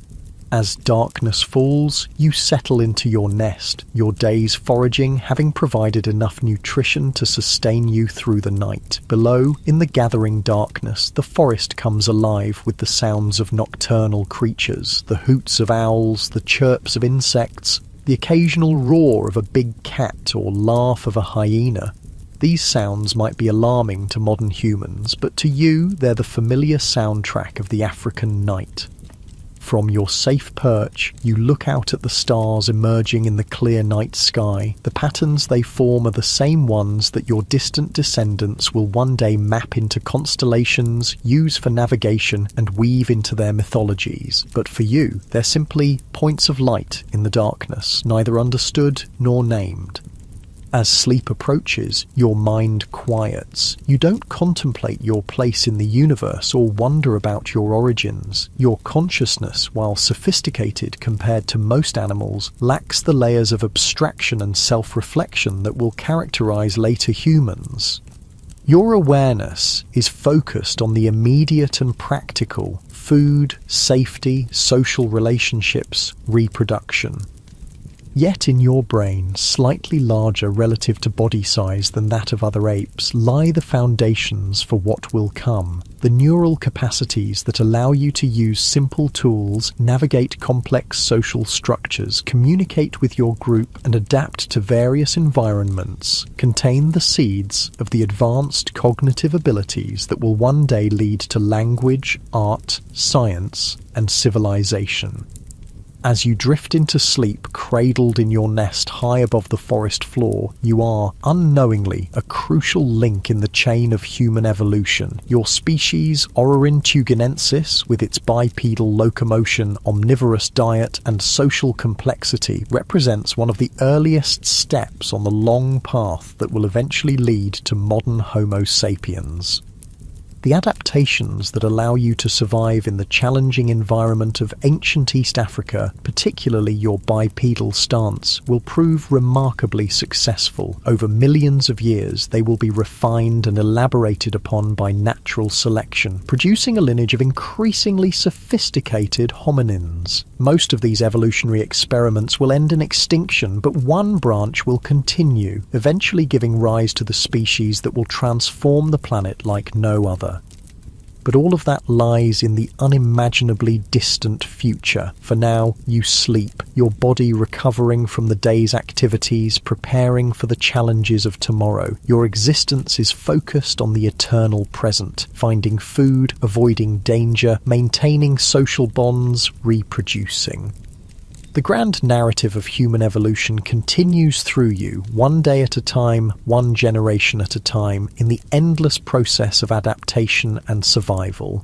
As darkness falls, you settle into your nest, your days foraging having provided enough nutrition to sustain you through the night. Below, in the gathering darkness, the forest comes alive with the sounds of nocturnal creatures, the hoots of owls, the chirps of insects, the occasional roar of a big cat or laugh of a hyena. These sounds might be alarming to modern humans, but to you, they're the familiar soundtrack of the African night. From your safe perch, you look out at the stars emerging in the clear night sky. The patterns they form are the same ones that your distant descendants will one day map into constellations, use for navigation, and weave into their mythologies. But for you, they're simply points of light in the darkness, neither understood nor named. As sleep approaches, your mind quiets. You don't contemplate your place in the universe or wonder about your origins. Your consciousness, while sophisticated compared to most animals, lacks the layers of abstraction and self-reflection that will characterize later humans. Your awareness is focused on the immediate and practical: food, safety, social relationships, reproduction. Yet in your brain, slightly larger relative to body size than that of other apes, lie the foundations for what will come. The neural capacities that allow you to use simple tools, navigate complex social structures, communicate with your group, and adapt to various environments, contain the seeds of the advanced cognitive abilities that will one day lead to language, art, science, and civilization. As you drift into sleep, cradled in your nest high above the forest floor, you are, unknowingly, a crucial link in the chain of human evolution. Your species, Ororhyntugenensis, with its bipedal locomotion, omnivorous diet, and social complexity, represents one of the earliest steps on the long path that will eventually lead to modern Homo sapiens. The adaptations that allow you to survive in the challenging environment of ancient East Africa, particularly your bipedal stance, will prove remarkably successful. Over millions of years, they will be refined and elaborated upon by natural selection, producing a lineage of increasingly sophisticated hominins. Most of these evolutionary experiments will end in extinction, but one branch will continue, eventually giving rise to the species that will transform the planet like no other. But all of that lies in the unimaginably distant future. For now, you sleep, your body recovering from the day's activities, preparing for the challenges of tomorrow. Your existence is focused on the eternal present, finding food, avoiding danger, maintaining social bonds, reproducing. The grand narrative of human evolution continues through you, one day at a time, one generation at a time, in the endless process of adaptation and survival.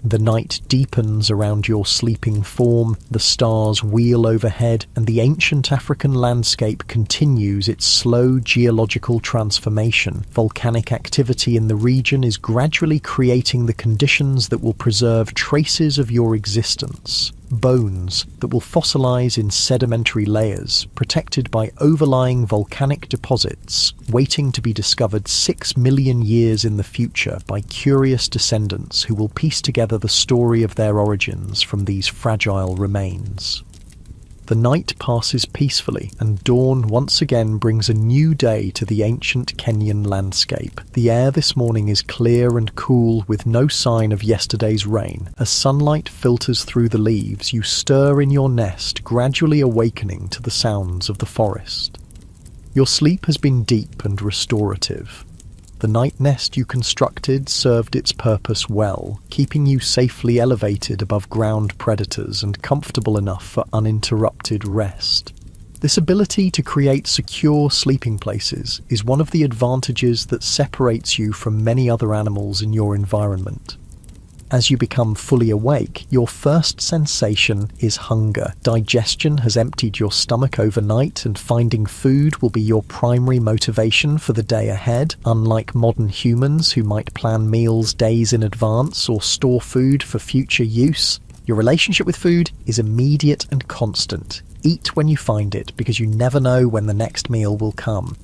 The night deepens around your sleeping form, the stars wheel overhead, and the ancient African landscape continues its slow geological transformation. Volcanic activity in the region is gradually creating the conditions that will preserve traces of your existence. Bones that will fossilize in sedimentary layers, protected by overlying volcanic deposits, waiting to be discovered 6 million years in the future by curious descendants who will piece together the story of their origins from these fragile remains. The night passes peacefully, and dawn once again brings a new day to the ancient Kenyan landscape. The air this morning is clear and cool, with no sign of yesterday's rain. As sunlight filters through the leaves, you stir in your nest, gradually awakening to the sounds of the forest. Your sleep has been deep and restorative. The night nest you constructed served its purpose well, keeping you safely elevated above ground predators and comfortable enough for uninterrupted rest. This ability to create secure sleeping places is one of the advantages that separates you from many other animals in your environment. As you become fully awake, your first sensation is hunger. Digestion has emptied your stomach overnight, and finding food will be your primary motivation for the day ahead. Unlike modern humans who might plan meals days in advance or store food for future use, your relationship with food is immediate and constant. Eat when you find it, because you never know when the next meal will come.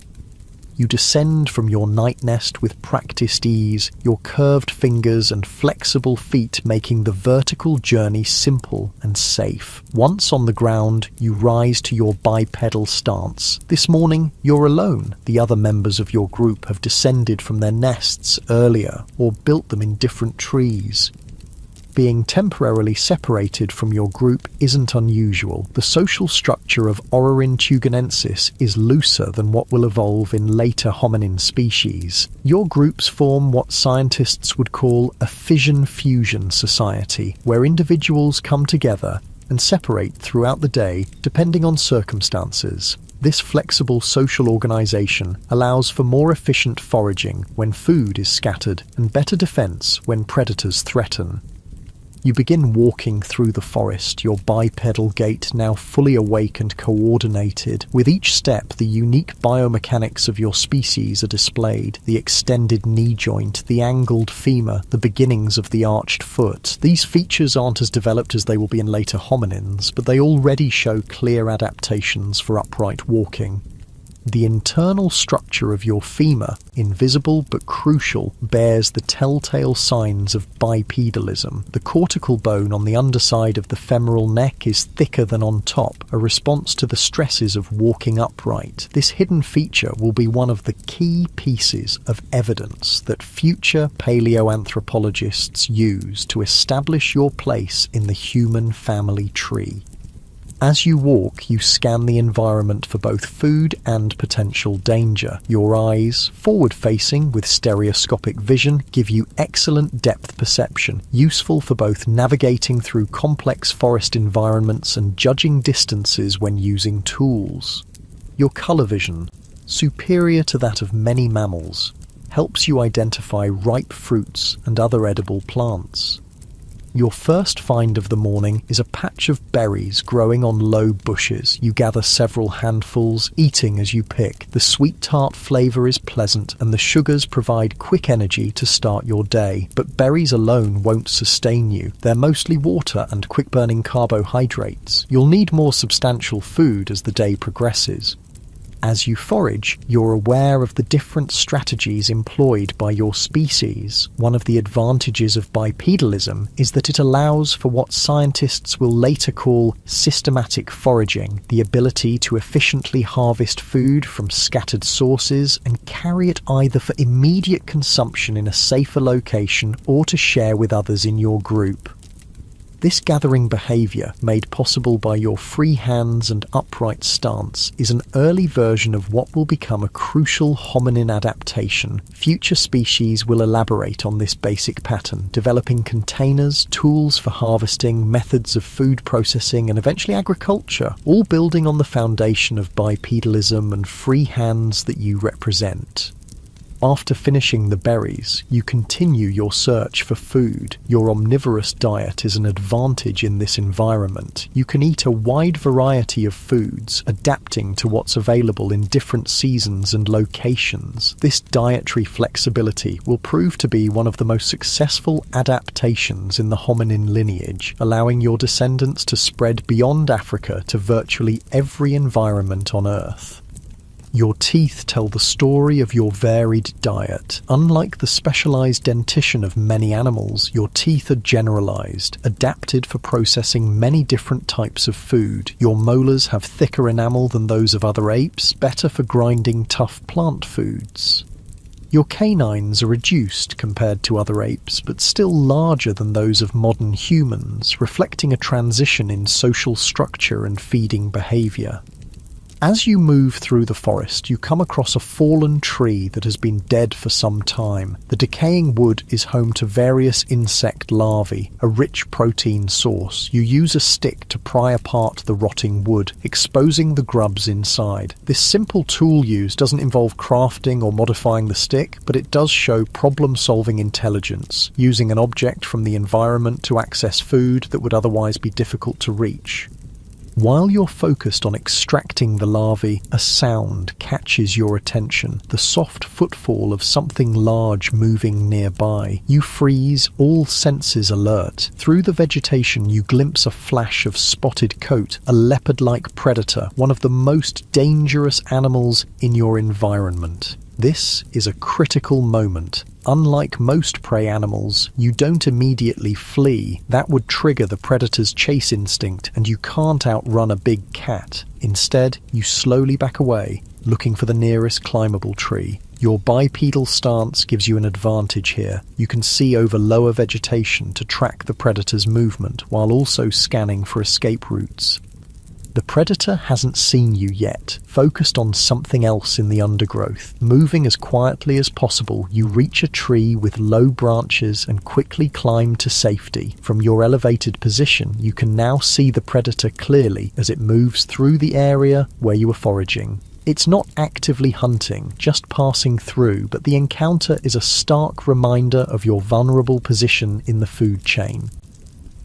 You descend from your night nest with practiced ease, your curved fingers and flexible feet making the vertical journey simple and safe. Once on the ground, you rise to your bipedal stance. This morning, you're alone. The other members of your group have descended from their nests earlier or built them in different trees. Being temporarily separated from your group isn't unusual. The social structure of Orerin tuganensis is looser than what will evolve in later hominin species. Your groups form what scientists would call a fission-fusion society, where individuals come together and separate throughout the day depending on circumstances. This flexible social organization allows for more efficient foraging when food is scattered and better defense when predators threaten. You begin walking through the forest, your bipedal gait now fully awake and coordinated. With each step, the unique biomechanics of your species are displayed. The extended knee joint, the angled femur, the beginnings of the arched foot. These features aren't as developed as they will be in later hominins, but they already show clear adaptations for upright walking. The internal structure of your femur, invisible but crucial, bears the telltale signs of bipedalism. The cortical bone on the underside of the femoral neck is thicker than on top, a response to the stresses of walking upright. This hidden feature will be one of the key pieces of evidence that future paleoanthropologists use to establish your place in the human family tree. As you walk, you scan the environment for both food and potential danger. Your eyes, forward-facing with stereoscopic vision, give you excellent depth perception, useful for both navigating through complex forest environments and judging distances when using tools. Your color vision, superior to that of many mammals, helps you identify ripe fruits and other edible plants. Your first find of the morning is a patch of berries growing on low bushes. You gather several handfuls, eating as you pick. The sweet tart flavour is pleasant, and the sugars provide quick energy to start your day. But berries alone won't sustain you. They're mostly water and quick-burning carbohydrates. You'll need more substantial food as the day progresses. As you forage, you're aware of the different strategies employed by your species. One of the advantages of bipedalism is that it allows for what scientists will later call systematic foraging, the ability to efficiently harvest food from scattered sources and carry it either for immediate consumption in a safer location or to share with others in your group. This gathering behaviour, made possible by your free hands and upright stance, is an early version of what will become a crucial hominin adaptation. Future species will elaborate on this basic pattern, developing containers, tools for harvesting, methods of food processing, and eventually agriculture, all building on the foundation of bipedalism and free hands that you represent. After finishing the berries, you continue your search for food. Your omnivorous diet is an advantage in this environment. You can eat a wide variety of foods, adapting to what's available in different seasons and locations. This dietary flexibility will prove to be one of the most successful adaptations in the hominin lineage, allowing your descendants to spread beyond Africa to virtually every environment on Earth. Your teeth tell the story of your varied diet. Unlike the specialized dentition of many animals, your teeth are generalized, adapted for processing many different types of food. Your molars have thicker enamel than those of other apes, better for grinding tough plant foods. Your canines are reduced compared to other apes, but still larger than those of modern humans, reflecting a transition in social structure and feeding behavior. As you move through the forest, you come across a fallen tree that has been dead for some time. The decaying wood is home to various insect larvae, a rich protein source. You use a stick to pry apart the rotting wood, exposing the grubs inside. This simple tool use doesn't involve crafting or modifying the stick, but it does show problem-solving intelligence, using an object from the environment to access food that would otherwise be difficult to reach. While you're focused on extracting the larvae, a sound catches your attention, the soft footfall of something large moving nearby. You freeze, all senses alert. Through the vegetation you glimpse a flash of spotted coat, a leopard-like predator, one of the most dangerous animals in your environment. This is a critical moment. Unlike most prey animals, you don't immediately flee. That would trigger the predator's chase instinct, and you can't outrun a big cat. Instead, you slowly back away, looking for the nearest climbable tree. Your bipedal stance gives you an advantage here. You can see over lower vegetation to track the predator's movement, while also scanning for escape routes. The predator hasn't seen you yet, focused on something else in the undergrowth. Moving as quietly as possible, you reach a tree with low branches and quickly climb to safety. From your elevated position, you can now see the predator clearly as it moves through the area where you were foraging. It's not actively hunting, just passing through, but the encounter is a stark reminder of your vulnerable position in the food chain.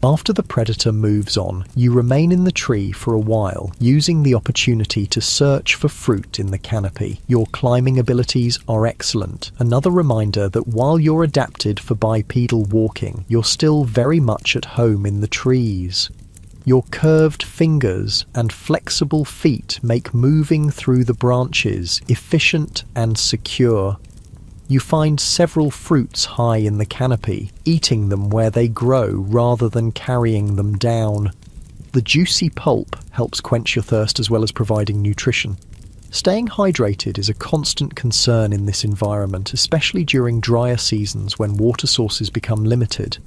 After the predator moves on, you remain in the tree for a while, using the opportunity to search for fruit in the canopy. Your climbing abilities are excellent, another reminder that while you're adapted for bipedal walking, you're still very much at home in the trees. Your curved fingers and flexible feet make moving through the branches efficient and secure. You find several fruits high in the canopy, eating them where they grow rather than carrying them down. The juicy pulp helps quench your thirst as well as providing nutrition. Staying hydrated is a constant concern in this environment, especially during drier seasons when water sources become limited.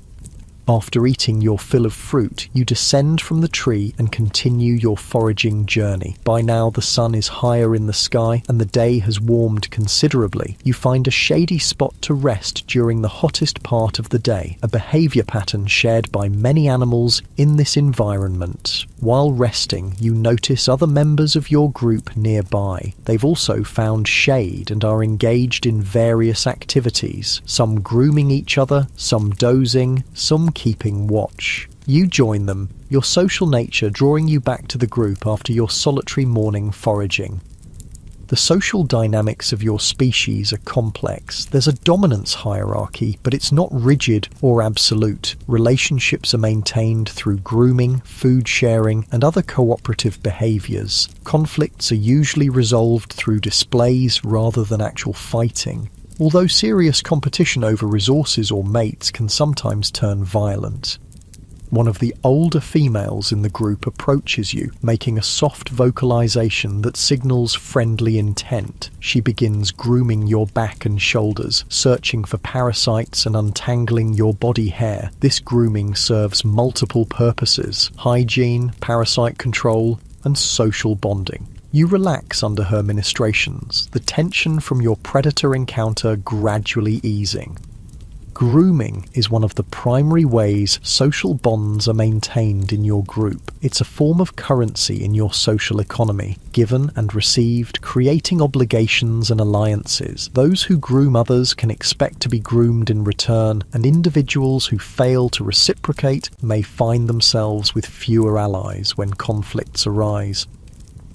After eating your fill of fruit, you descend from the tree and continue your foraging journey. By now the sun is higher in the sky and the day has warmed considerably. You find a shady spot to rest during the hottest part of the day, a behavior pattern shared by many animals in this environment. While resting, you notice other members of your group nearby. They've also found shade and are engaged in various activities, some grooming each other, some dozing, some keeping watch. You join them, your social nature drawing you back to the group after your solitary morning foraging. The social dynamics of your species are complex. There's a dominance hierarchy, but it's not rigid or absolute. Relationships are maintained through grooming, food sharing, and other cooperative behaviors. Conflicts are usually resolved through displays rather than actual fighting, although serious competition over resources or mates can sometimes turn violent. One of the older females in the group approaches you, making a soft vocalization that signals friendly intent. She begins grooming your back and shoulders, searching for parasites and untangling your body hair. This grooming serves multiple purposes: hygiene, parasite control, and social bonding. You relax under her ministrations, the tension from your predator encounter gradually easing. Grooming is one of the primary ways social bonds are maintained in your group. It's a form of currency in your social economy, given and received, creating obligations and alliances. Those who groom others can expect to be groomed in return, and individuals who fail to reciprocate may find themselves with fewer allies when conflicts arise.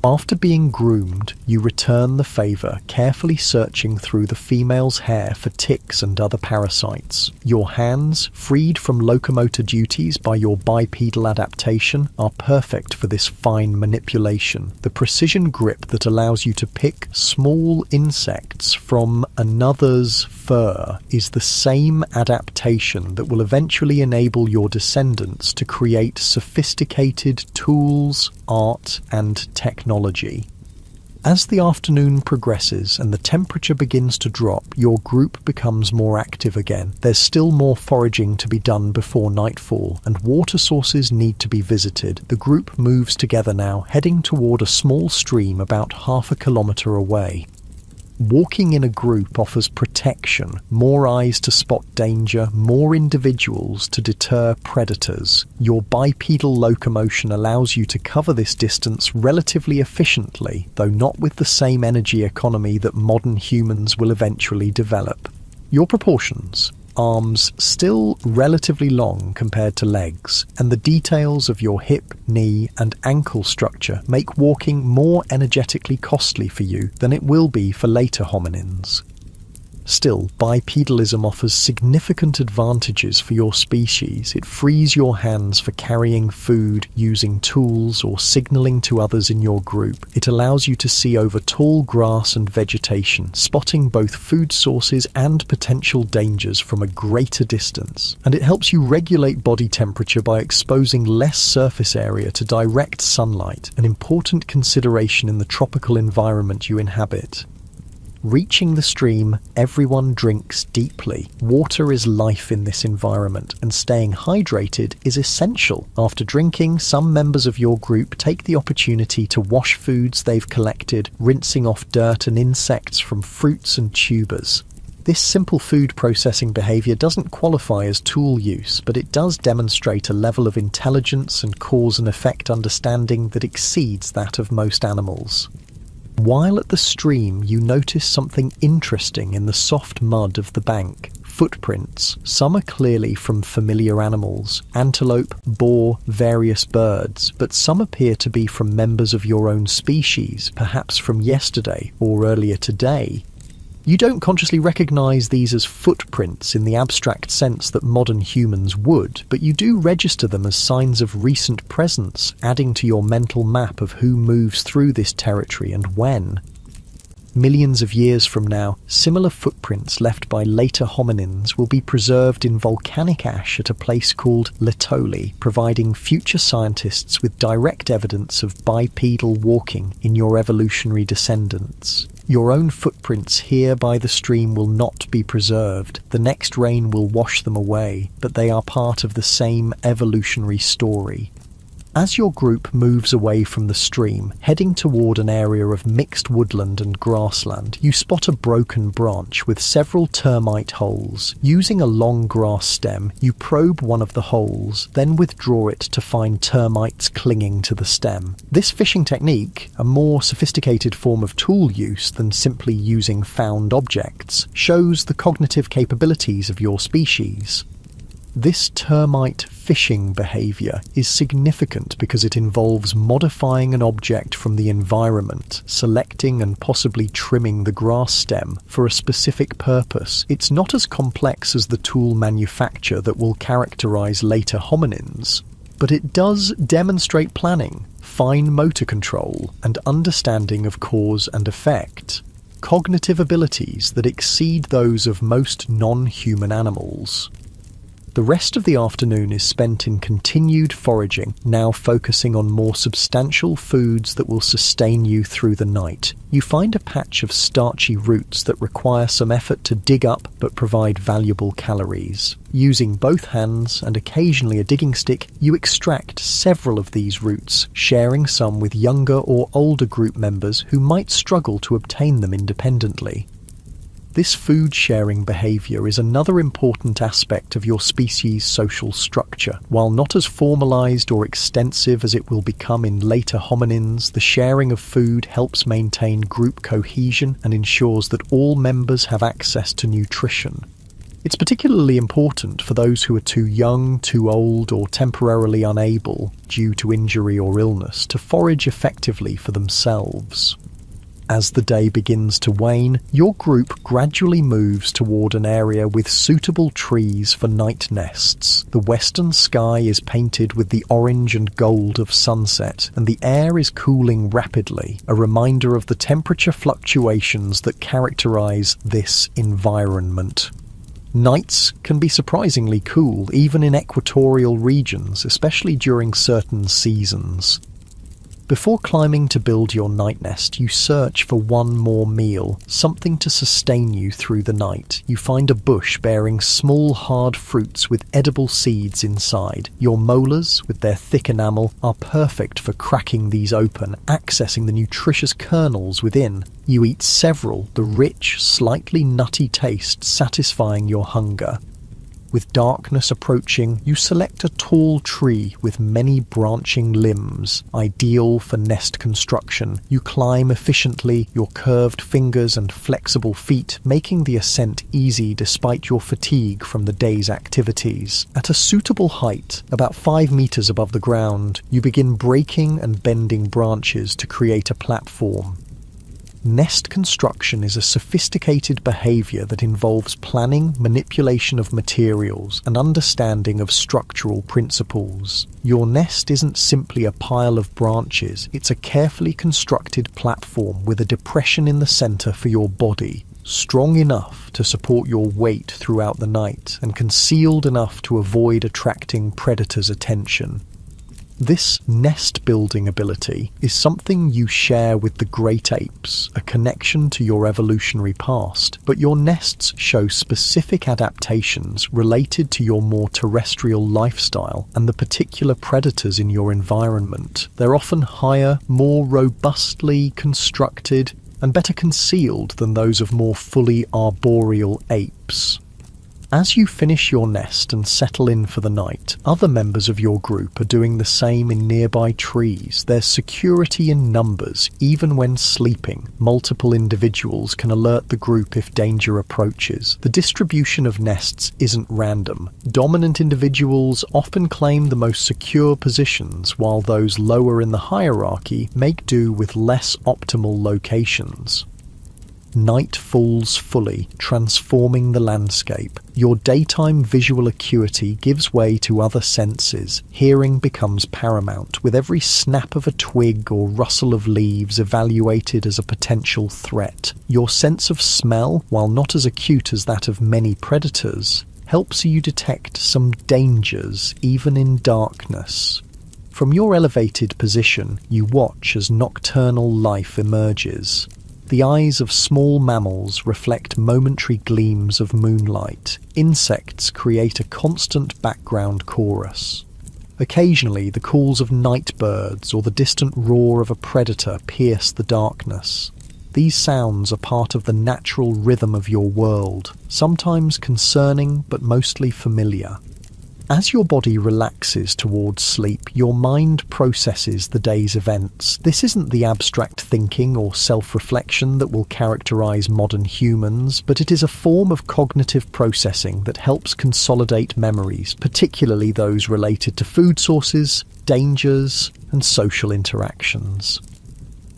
After being groomed, you return the favour, carefully searching through the female's hair for ticks and other parasites. Your hands, freed from locomotor duties by your bipedal adaptation, are perfect for this fine manipulation. The precision grip that allows you to pick small insects from another's fur is the same adaptation that will eventually enable your descendants to create sophisticated tools, art, and technology. As the afternoon progresses and the temperature begins to drop, your group becomes more active again. There's still more foraging to be done before nightfall, and water sources need to be visited. The group moves together now, heading toward a small stream about half a kilometre away. Walking in a group offers protection, more eyes to spot danger, more individuals to deter predators. Your bipedal locomotion allows you to cover this distance relatively efficiently, though not with the same energy economy that modern humans will eventually develop. Your proportions: arms still relatively long compared to legs, and the details of your hip, knee and ankle structure make walking more energetically costly for you than it will be for later hominins. Still, bipedalism offers significant advantages for your species. It frees your hands for carrying food, using tools, or signaling to others in your group. It allows you to see over tall grass and vegetation, spotting both food sources and potential dangers from a greater distance. And it helps you regulate body temperature by exposing less surface area to direct sunlight, an important consideration in the tropical environment you inhabit. Reaching the stream, everyone drinks deeply. Water is life in this environment, and staying hydrated is essential. After drinking, some members of your group take the opportunity to wash foods they've collected, rinsing off dirt and insects from fruits and tubers. This simple food processing behavior doesn't qualify as tool use, but it does demonstrate a level of intelligence and cause and effect understanding that exceeds that of most animals. While at the stream, you notice something interesting in the soft mud of the bank. Footprints. Some are clearly from familiar animals, antelope, boar, various birds, but some appear to be from members of your own species, perhaps from yesterday or earlier today. You don't consciously recognize these as footprints in the abstract sense that modern humans would, but you do register them as signs of recent presence, adding to your mental map of who moves through this territory and when. Millions of years from now, similar footprints left by later hominins will be preserved in volcanic ash at a place called Laetoli, providing future scientists with direct evidence of bipedal walking in your evolutionary descendants. Your own footprints here by the stream will not be preserved. The next rain will wash them away, but they are part of the same evolutionary story. As your group moves away from the stream, heading toward an area of mixed woodland and grassland, you spot a broken branch with several termite holes. Using a long grass stem, you probe one of the holes, then withdraw it to find termites clinging to the stem. This fishing technique, a more sophisticated form of tool use than simply using found objects, shows the cognitive capabilities of your species. This termite fishing behavior is significant because it involves modifying an object from the environment, selecting and possibly trimming the grass stem for a specific purpose. It's not as complex as the tool manufacture that will characterize later hominins, but it does demonstrate planning, fine motor control, and understanding of cause and effect. Cognitive abilities that exceed those of most non-human animals. The rest of the afternoon is spent in continued foraging, now focusing on more substantial foods that will sustain you through the night. You find a patch of starchy roots that require some effort to dig up but provide valuable calories. Using both hands and occasionally a digging stick, you extract several of these roots, sharing some with younger or older group members who might struggle to obtain them independently. This food-sharing behavior is another important aspect of your species' social structure. While not as formalized or extensive as it will become in later hominins, the sharing of food helps maintain group cohesion and ensures that all members have access to nutrition. It's particularly important for those who are too young, too old, or temporarily unable, due to injury or illness, to forage effectively for themselves. As the day begins to wane, your group gradually moves toward an area with suitable trees for night nests. The western sky is painted with the orange and gold of sunset, and the air is cooling rapidly, a reminder of the temperature fluctuations that characterize this environment. Nights can be surprisingly cool, even in equatorial regions, especially during certain seasons. Before climbing to build your night nest, you search for one more meal, something to sustain you through the night. You find a bush bearing small hard fruits with edible seeds inside. Your molars, with their thick enamel, are perfect for cracking these open, accessing the nutritious kernels within. You eat several, the rich, slightly nutty taste satisfying your hunger. With darkness approaching, you select a tall tree with many branching limbs, ideal for nest construction. You climb efficiently, your curved fingers and flexible feet making the ascent easy despite your fatigue from the day's activities. At a suitable height, about 5 meters above the ground, you begin breaking and bending branches to create a platform. Nest construction is a sophisticated behavior that involves planning, manipulation of materials, and understanding of structural principles. Your nest isn't simply a pile of branches, it's a carefully constructed platform with a depression in the center for your body, strong enough to support your weight throughout the night, and concealed enough to avoid attracting predators' attention. This nest-building ability is something you share with the great apes, a connection to your evolutionary past, but your nests show specific adaptations related to your more terrestrial lifestyle and the particular predators in your environment. They're often higher, more robustly constructed, and better concealed than those of more fully arboreal apes. As you finish your nest and settle in for the night, other members of your group are doing the same in nearby trees. There's security in numbers, even when sleeping. Multiple individuals can alert the group if danger approaches. The distribution of nests isn't random. Dominant individuals often claim the most secure positions, while those lower in the hierarchy make do with less optimal locations. Night falls fully, transforming the landscape. Your daytime visual acuity gives way to other senses. Hearing becomes paramount, with every snap of a twig or rustle of leaves evaluated as a potential threat. Your sense of smell, while not as acute as that of many predators, helps you detect some dangers even in darkness. From your elevated position, you watch as nocturnal life emerges. The eyes of small mammals reflect momentary gleams of moonlight. Insects create a constant background chorus. Occasionally, the calls of night birds or the distant roar of a predator pierce the darkness. These sounds are part of the natural rhythm of your world, sometimes concerning but mostly familiar. As your body relaxes towards sleep, your mind processes the day's events. This isn't the abstract thinking or self-reflection that will characterize modern humans, but it is a form of cognitive processing that helps consolidate memories, particularly those related to food sources, dangers, and social interactions.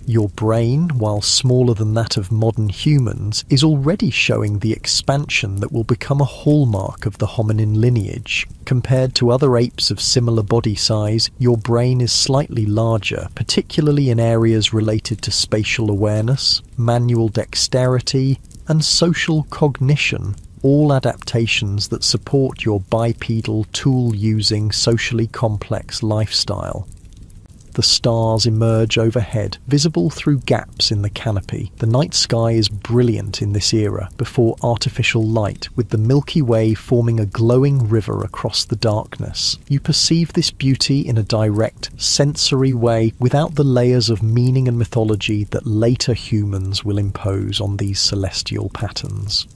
Your brain, while smaller than that of modern humans, is already showing the expansion that will become a hallmark of the hominin lineage. Compared to other apes of similar body size, your brain is slightly larger, particularly in areas related to spatial awareness, manual dexterity, and social cognition, all adaptations that support your bipedal, tool-using, socially complex lifestyle. The stars emerge overhead, visible through gaps in the canopy. The night sky is brilliant in this era, before artificial light, with the Milky Way forming a glowing river across the darkness. You perceive this beauty in a direct, sensory way, without the layers of meaning and mythology that later humans will impose on these celestial patterns.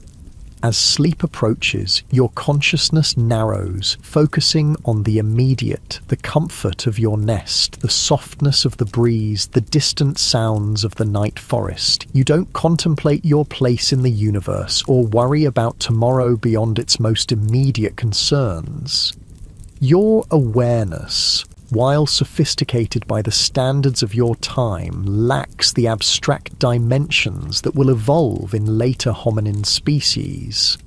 As sleep approaches, your consciousness narrows, focusing on the immediate, the comfort of your nest, the softness of the breeze, the distant sounds of the night forest. You don't contemplate your place in the universe or worry about tomorrow beyond its most immediate concerns. Your awareness, while sophisticated by the standards of your time, lacks the abstract dimensions that will evolve in later hominin species.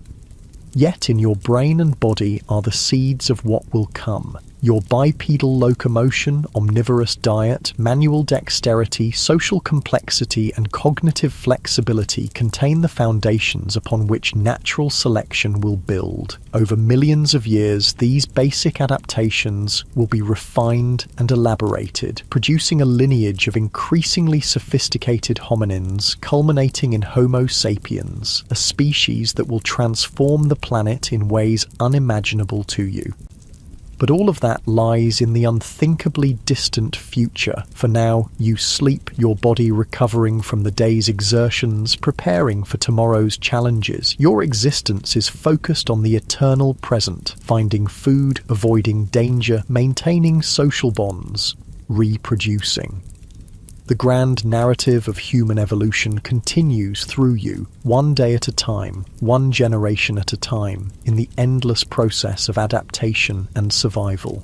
Yet in your brain and body are the seeds of what will come. Your bipedal locomotion, omnivorous diet, manual dexterity, social complexity, and cognitive flexibility contain the foundations upon which natural selection will build. Over millions of years, these basic adaptations will be refined and elaborated, producing a lineage of increasingly sophisticated hominins, culminating in Homo sapiens, a species that will transform the planet in ways unimaginable to you. But all of that lies in the unthinkably distant future. For now, you sleep, your body recovering from the day's exertions, preparing for tomorrow's challenges. Your existence is focused on the eternal present, finding food, avoiding danger, maintaining social bonds, reproducing. The grand narrative of human evolution continues through you, one day at a time, one generation at a time, in the endless process of adaptation and survival.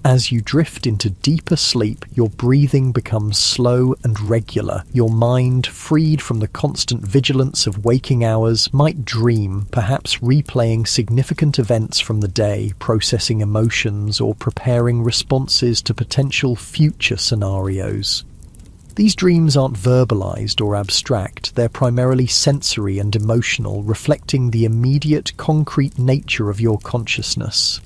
As you drift into deeper sleep, your breathing becomes slow and regular. Your mind, freed from the constant vigilance of waking hours, might dream, perhaps replaying significant events from the day, processing emotions, or preparing responses to potential future scenarios. These dreams aren't verbalized or abstract, they're primarily sensory and emotional, reflecting the immediate, concrete nature of your consciousness.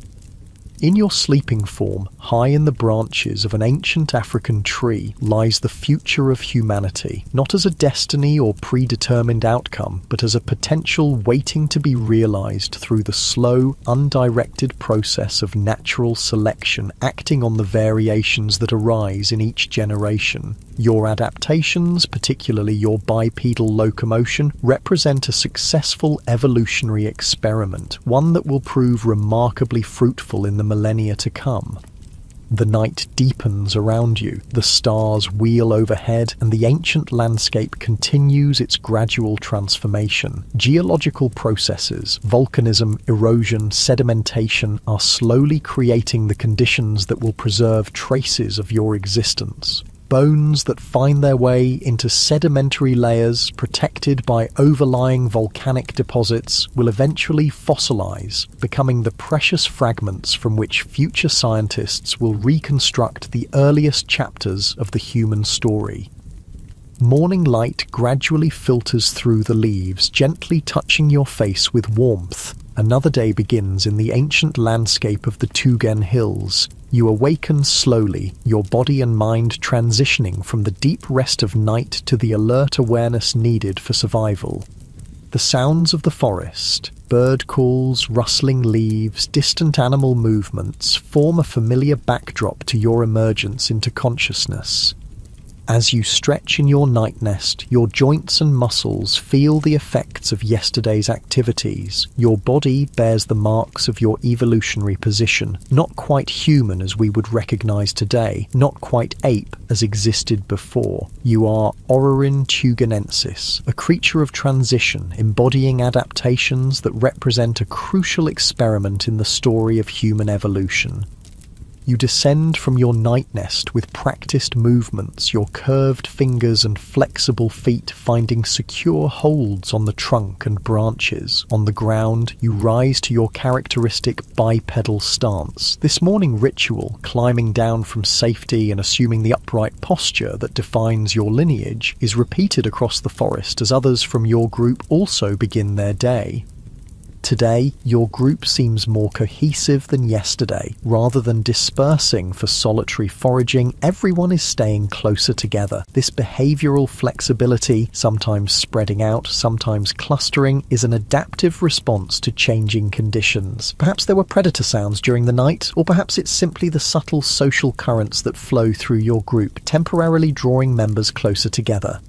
In your sleeping form, high in the branches of an ancient African tree, lies the future of humanity, not as a destiny or predetermined outcome, but as a potential waiting to be realized through the slow, undirected process of natural selection acting on the variations that arise in each generation. Your adaptations, particularly your bipedal locomotion, represent a successful evolutionary experiment, one that will prove remarkably fruitful in the millennia to come. The night deepens around you, the stars wheel overhead, and the ancient landscape continues its gradual transformation. Geological processes, volcanism, erosion, sedimentation, are slowly creating the conditions that will preserve traces of your existence. Bones that find their way into sedimentary layers protected by overlying volcanic deposits will eventually fossilize, becoming the precious fragments from which future scientists will reconstruct the earliest chapters of the human story. Morning light gradually filters through the leaves, gently touching your face with warmth. Another day begins in the ancient landscape of the Tugen Hills. You awaken slowly, your body and mind transitioning from the deep rest of night to the alert awareness needed for survival. The sounds of the forest, bird calls, rustling leaves, distant animal movements form a familiar backdrop to your emergence into consciousness. As you stretch in your night nest, your joints and muscles feel the effects of yesterday's activities. Your body bears the marks of your evolutionary position, not quite human as we would recognize today, not quite ape as existed before. You are Orrorin tugenensis, a creature of transition, embodying adaptations that represent a crucial experiment in the story of human evolution. You descend from your night nest with practiced movements, your curved fingers and flexible feet finding secure holds on the trunk and branches. On the ground, you rise to your characteristic bipedal stance. This morning ritual, climbing down from safety and assuming the upright posture that defines your lineage, is repeated across the forest as others from your group also begin their day. Today, your group seems more cohesive than yesterday. Rather than dispersing for solitary foraging, everyone is staying closer together. This behavioral flexibility, sometimes spreading out, sometimes clustering, is an adaptive response to changing conditions. Perhaps there were predator sounds during the night, or perhaps it's simply the subtle social currents that flow through your group, temporarily drawing members closer together.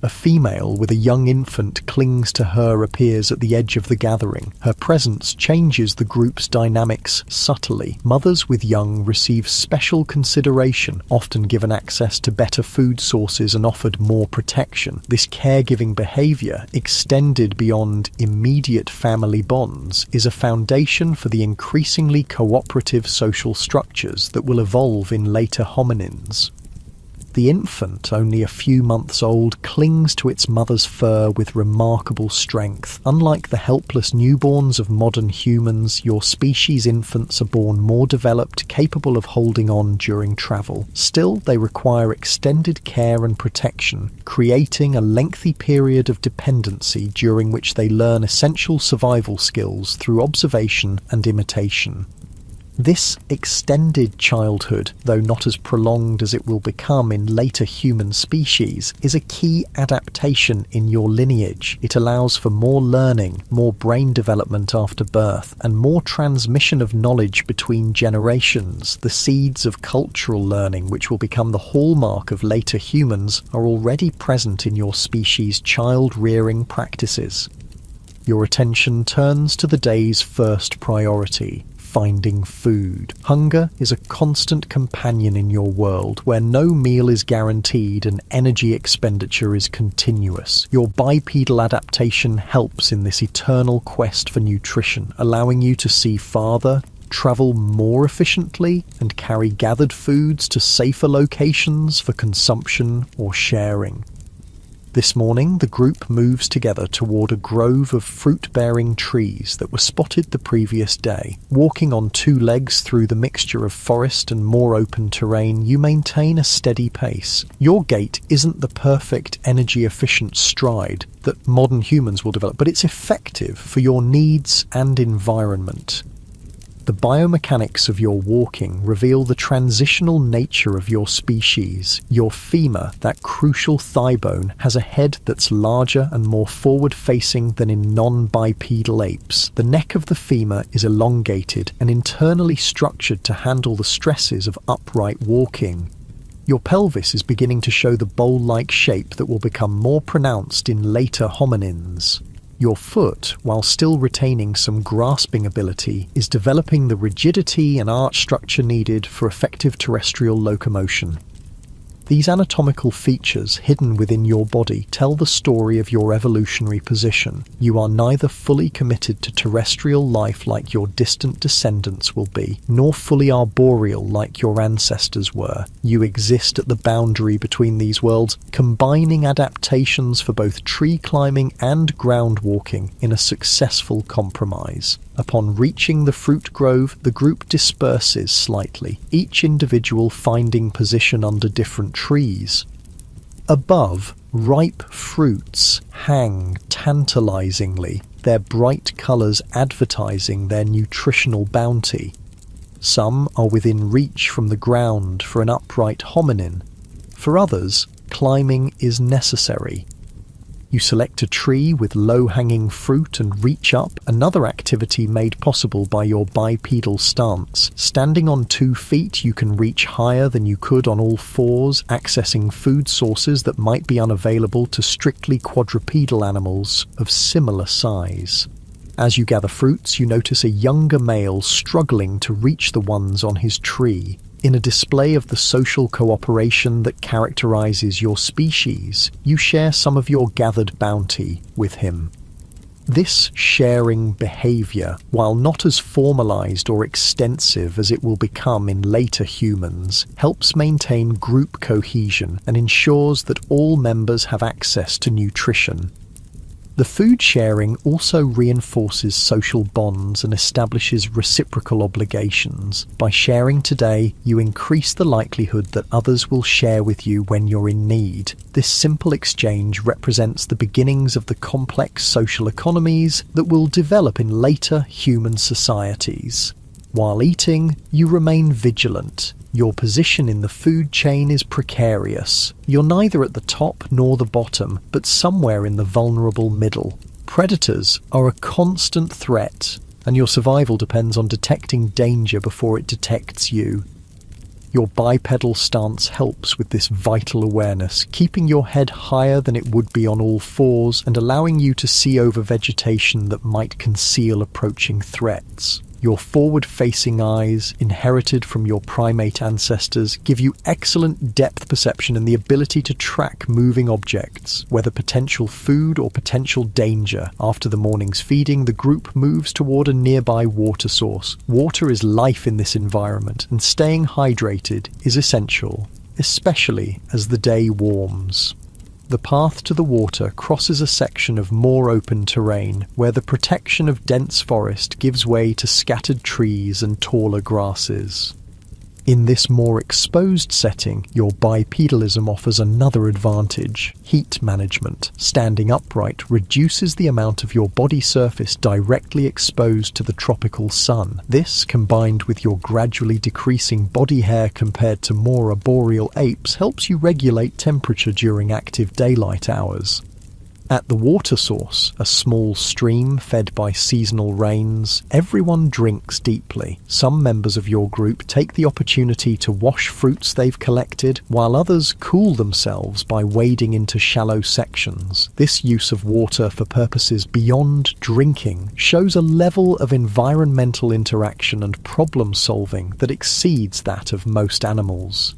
A female with a young infant clings to her appears at the edge of the gathering. Her presence changes the group's dynamics subtly. Mothers with young receive special consideration, often given access to better food sources and offered more protection. This caregiving behavior, extended beyond immediate family bonds, is a foundation for the increasingly cooperative social structures that will evolve in later hominins. The infant, only a few months old, clings to its mother's fur with remarkable strength. Unlike the helpless newborns of modern humans, your species' infants are born more developed, capable of holding on during travel. Still, they require extended care and protection, creating a lengthy period of dependency during which they learn essential survival skills through observation and imitation. This extended childhood, though not as prolonged as it will become in later human species, is a key adaptation in your lineage. It allows for more learning, more brain development after birth, and more transmission of knowledge between generations. The seeds of cultural learning, which will become the hallmark of later humans, are already present in your species' child-rearing practices. Your attention turns to the day's first priority: finding food. Hunger is a constant companion in your world, where no meal is guaranteed and energy expenditure is continuous. Your bipedal adaptation helps in this eternal quest for nutrition, allowing you to see farther, travel more efficiently, and carry gathered foods to safer locations for consumption or sharing. This morning, the group moves together toward a grove of fruit-bearing trees that were spotted the previous day. Walking on two legs through the mixture of forest and more open terrain, you maintain a steady pace. Your gait isn't the perfect, energy-efficient stride that modern humans will develop, but it's effective for your needs and environment. The biomechanics of your walking reveal the transitional nature of your species. Your femur, that crucial thigh bone, has a head that's larger and more forward-facing than in non-bipedal apes. The neck of the femur is elongated and internally structured to handle the stresses of upright walking. Your pelvis is beginning to show the bowl-like shape that will become more pronounced in later hominins. Your foot, while still retaining some grasping ability, is developing the rigidity and arch structure needed for effective terrestrial locomotion. These anatomical features hidden within your body tell the story of your evolutionary position. You are neither fully committed to terrestrial life like your distant descendants will be, nor fully arboreal like your ancestors were. You exist at the boundary between these worlds, combining adaptations for both tree climbing and ground walking in a successful compromise. Upon reaching the fruit grove, the group disperses slightly, each individual finding position under different trees. Above, ripe fruits hang tantalizingly, their bright colors advertising their nutritional bounty. Some are within reach from the ground for an upright hominin. For others, climbing is necessary. You select a tree with low-hanging fruit and reach up, another activity made possible by your bipedal stance. Standing on 2 feet, you can reach higher than you could on all fours, accessing food sources that might be unavailable to strictly quadrupedal animals of similar size. As you gather fruits, you notice a younger male struggling to reach the ones on his tree. In a display of the social cooperation that characterizes your species, you share some of your gathered bounty with him. This sharing behavior, while not as formalized or extensive as it will become in later humans, helps maintain group cohesion and ensures that all members have access to nutrition. The food sharing also reinforces social bonds and establishes reciprocal obligations. By sharing today, you increase the likelihood that others will share with you when you're in need. This simple exchange represents the beginnings of the complex social economies that will develop in later human societies. While eating, you remain vigilant. Your position in the food chain is precarious. You're neither at the top nor the bottom, but somewhere in the vulnerable middle. Predators are a constant threat, and your survival depends on detecting danger before it detects you. Your bipedal stance helps with this vital awareness, keeping your head higher than it would be on all fours and allowing you to see over vegetation that might conceal approaching threats. Your forward-facing eyes, inherited from your primate ancestors, give you excellent depth perception and the ability to track moving objects, whether potential food or potential danger. After the morning's feeding, the group moves toward a nearby water source. Water is life in this environment, and staying hydrated is essential, especially as the day warms. The path to the water crosses a section of more open terrain where the protection of dense forest gives way to scattered trees and taller grasses. In this more exposed setting, your bipedalism offers another advantage: heat management. Standing upright reduces the amount of your body surface directly exposed to the tropical sun. This, combined with your gradually decreasing body hair compared to more arboreal apes, helps you regulate temperature during active daylight hours. At the water source, a small stream fed by seasonal rains, everyone drinks deeply. Some members of your group take the opportunity to wash fruits they've collected, while others cool themselves by wading into shallow sections. This use of water for purposes beyond drinking shows a level of environmental interaction and problem solving that exceeds that of most animals.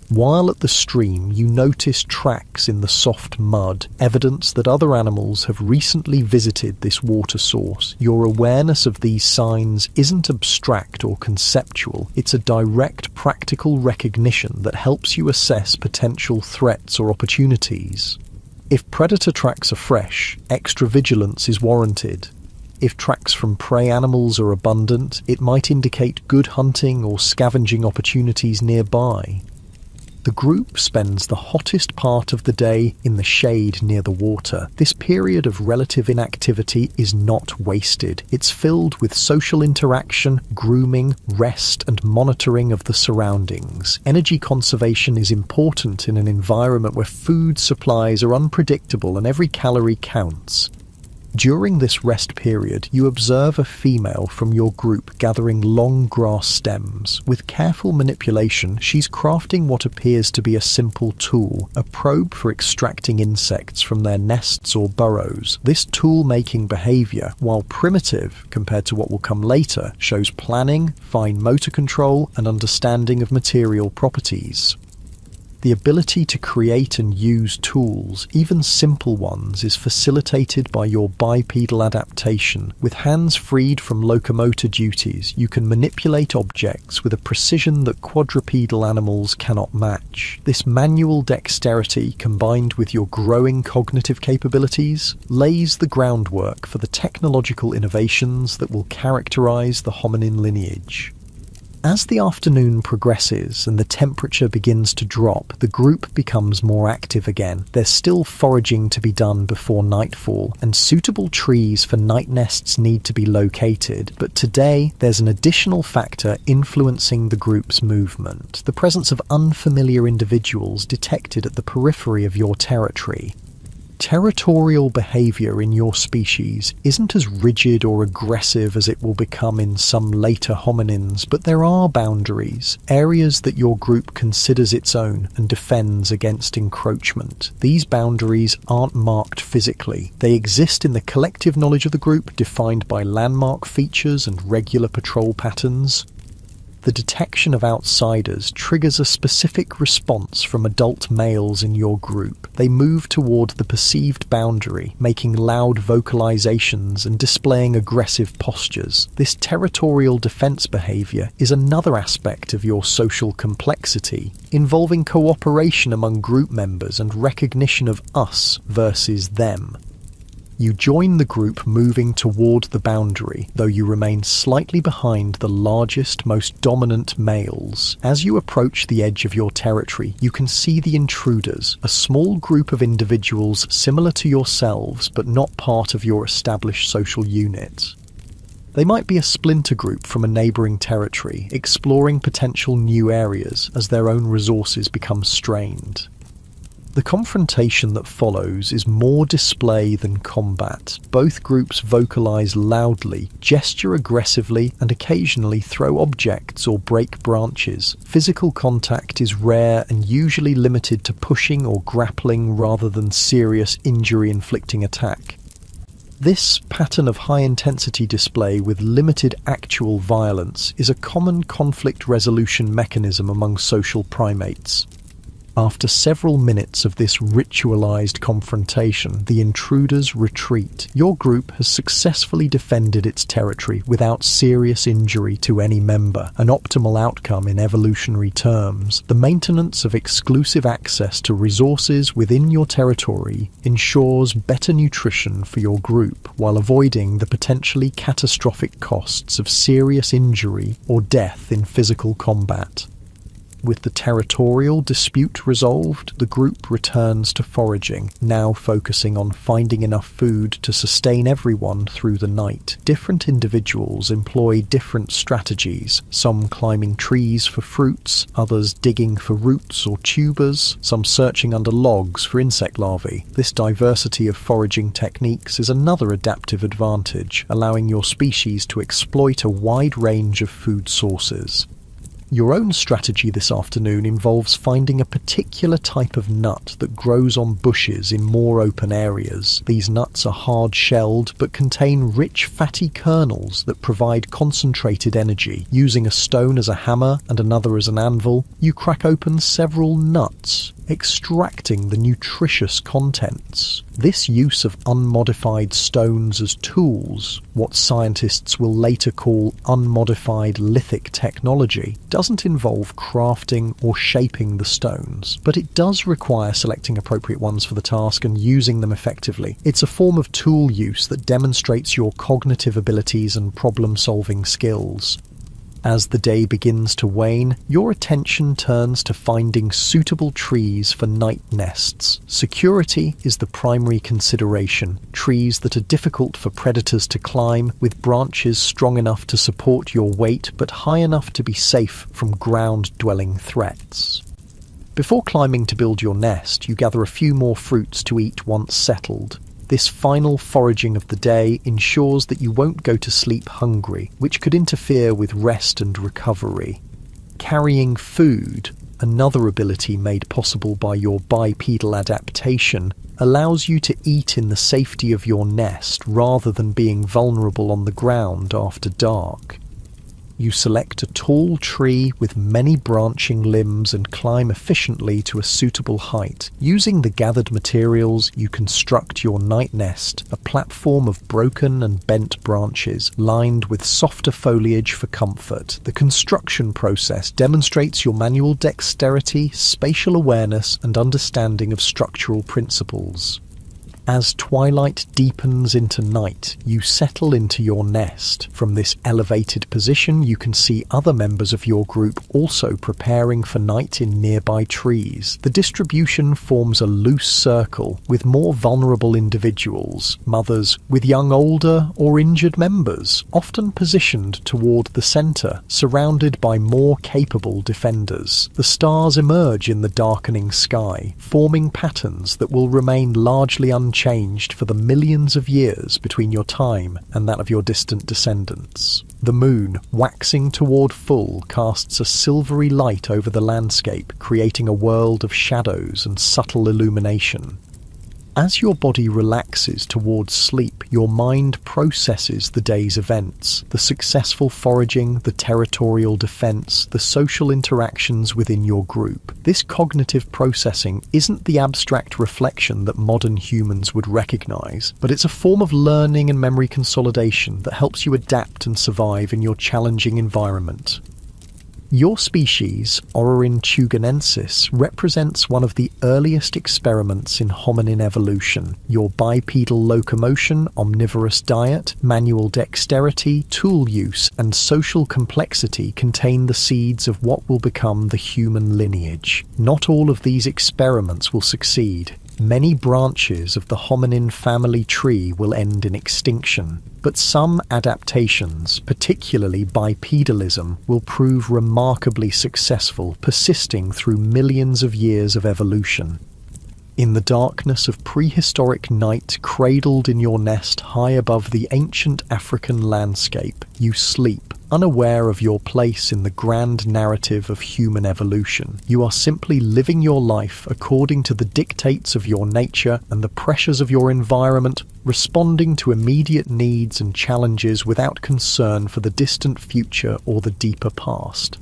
While at the stream, you notice tracks in the soft mud, evidence that other animals have recently visited this water source. Your awareness of these signs isn't abstract or conceptual, it's a direct, practical recognition that helps you assess potential threats or opportunities. If predator tracks are fresh, extra vigilance is warranted. If tracks from prey animals are abundant, it might indicate good hunting or scavenging opportunities nearby. The group spends the hottest part of the day in the shade near the water. This period of relative inactivity is not wasted. It's filled with social interaction, grooming, rest, and monitoring of the surroundings. Energy conservation is important in an environment where food supplies are unpredictable and every calorie counts. During this rest period, you observe a female from your group gathering long grass stems. With careful manipulation, she's crafting what appears to be a simple tool, a probe for extracting insects from their nests or burrows. This tool-making behavior, while primitive compared to what will come later, shows planning, fine motor control, and understanding of material properties. The ability to create and use tools, even simple ones, is facilitated by your bipedal adaptation. With hands freed from locomotor duties, you can manipulate objects with a precision that quadrupedal animals cannot match. This manual dexterity, combined with your growing cognitive capabilities, lays the groundwork for the technological innovations that will characterize the hominin lineage. As the afternoon progresses and the temperature begins to drop, the group becomes more active again. There's still foraging to be done before nightfall, and suitable trees for night nests need to be located. But today, there's an additional factor influencing the group's movement: the presence of unfamiliar individuals detected at the periphery of your territory. Territorial behavior in your species isn't as rigid or aggressive as it will become in some later hominins, but there are boundaries, areas that your group considers its own and defends against encroachment. These boundaries aren't marked physically. They exist in the collective knowledge of the group, defined by landmark features and regular patrol patterns. The detection of outsiders triggers a specific response from adult males in your group. They move toward the perceived boundary, making loud vocalizations and displaying aggressive postures. This territorial defense behavior is another aspect of your social complexity, involving cooperation among group members and recognition of us versus them. You join the group moving toward the boundary, though you remain slightly behind the largest, most dominant males. As you approach the edge of your territory, you can see the intruders, a small group of individuals similar to yourselves but not part of your established social unit. They might be a splinter group from a neighboring territory, exploring potential new areas as their own resources become strained. The confrontation that follows is more display than combat. Both groups vocalize loudly, gesture aggressively, and occasionally throw objects or break branches. Physical contact is rare and usually limited to pushing or grappling rather than serious injury-inflicting attack. This pattern of high-intensity display with limited actual violence is a common conflict resolution mechanism among social primates. After several minutes of this ritualized confrontation, the intruders retreat. Your group has successfully defended its territory without serious injury to any member, an optimal outcome in evolutionary terms. The maintenance of exclusive access to resources within your territory ensures better nutrition for your group while avoiding the potentially catastrophic costs of serious injury or death in physical combat. With the territorial dispute resolved, the group returns to foraging, now focusing on finding enough food to sustain everyone through the night. Different individuals employ different strategies, some climbing trees for fruits, others digging for roots or tubers, some searching under logs for insect larvae. This diversity of foraging techniques is another adaptive advantage, allowing your species to exploit a wide range of food sources. Your own strategy this afternoon involves finding a particular type of nut that grows on bushes in more open areas. These nuts are hard-shelled but contain rich fatty kernels that provide concentrated energy. Using a stone as a hammer and another as an anvil, you crack open several nuts, extracting the nutritious contents. This use of unmodified stones as tools, what scientists will later call unmodified lithic technology, doesn't involve crafting or shaping the stones, but it does require selecting appropriate ones for the task and using them effectively. It's a form of tool use that demonstrates your cognitive abilities and problem-solving skills. As the day begins to wane, your attention turns to finding suitable trees for night nests. Security is the primary consideration. Trees that are difficult for predators to climb, with branches strong enough to support your weight but high enough to be safe from ground-dwelling threats. Before climbing to build your nest, you gather a few more fruits to eat once settled. This final foraging of the day ensures that you won't go to sleep hungry, which could interfere with rest and recovery. Carrying food, another ability made possible by your bipedal adaptation, allows you to eat in the safety of your nest rather than being vulnerable on the ground after dark. You select a tall tree with many branching limbs and climb efficiently to a suitable height. Using the gathered materials, you construct your night nest, a platform of broken and bent branches, lined with softer foliage for comfort. The construction process demonstrates your manual dexterity, spatial awareness, and understanding of structural principles. As twilight deepens into night, you settle into your nest. From this elevated position, you can see other members of your group also preparing for night in nearby trees. The distribution forms a loose circle, with more vulnerable individuals, mothers with young older or injured members, often positioned toward the center, surrounded by more capable defenders. The stars emerge in the darkening sky, forming patterns that will remain largely unchanged for the millions of years between your time and that of your distant descendants. The moon, waxing toward full, casts a silvery light over the landscape, creating a world of shadows and subtle illumination. As your body relaxes towards sleep, your mind processes the day's events, the successful foraging, the territorial defense, the social interactions within your group. This cognitive processing isn't the abstract reflection that modern humans would recognize, but it's a form of learning and memory consolidation that helps you adapt and survive in your challenging environment. Your species, Ororinthuganensis, represents one of the earliest experiments in hominin evolution. Your bipedal locomotion, omnivorous diet, manual dexterity, tool use, and social complexity contain the seeds of what will become the human lineage. Not all of these experiments will succeed. Many branches of the hominin family tree will end in extinction, but some adaptations, particularly bipedalism, will prove remarkably successful, persisting through millions of years of evolution. In the darkness of prehistoric night, cradled in your nest high above the ancient African landscape, you sleep, unaware of your place in the grand narrative of human evolution. You are simply living your life according to the dictates of your nature and the pressures of your environment, responding to immediate needs and challenges without concern for the distant future or the deeper past.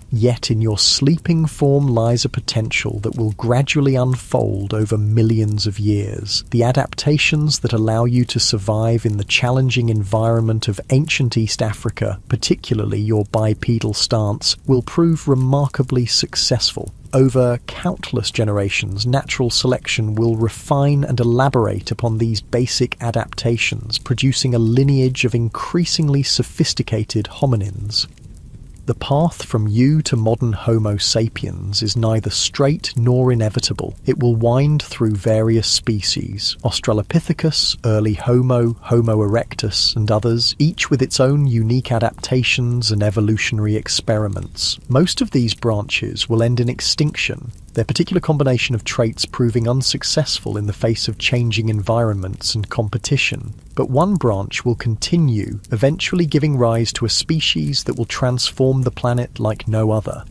Yet in your sleeping form lies a potential that will gradually unfold over millions of years. The adaptations that allow you to survive in the challenging environment of ancient East Africa, particularly your bipedal stance, will prove remarkably successful. Over countless generations, natural selection will refine and elaborate upon these basic adaptations, producing a lineage of increasingly sophisticated hominins. The path from you to modern Homo sapiens is neither straight nor inevitable. It will wind through various species, Australopithecus, early Homo, Homo erectus, and others, each with its own unique adaptations and evolutionary experiments. Most of these branches will end in extinction, their particular combination of traits proving unsuccessful in the face of changing environments and competition. But one branch will continue, eventually giving rise to a species that will transform the planet like no other.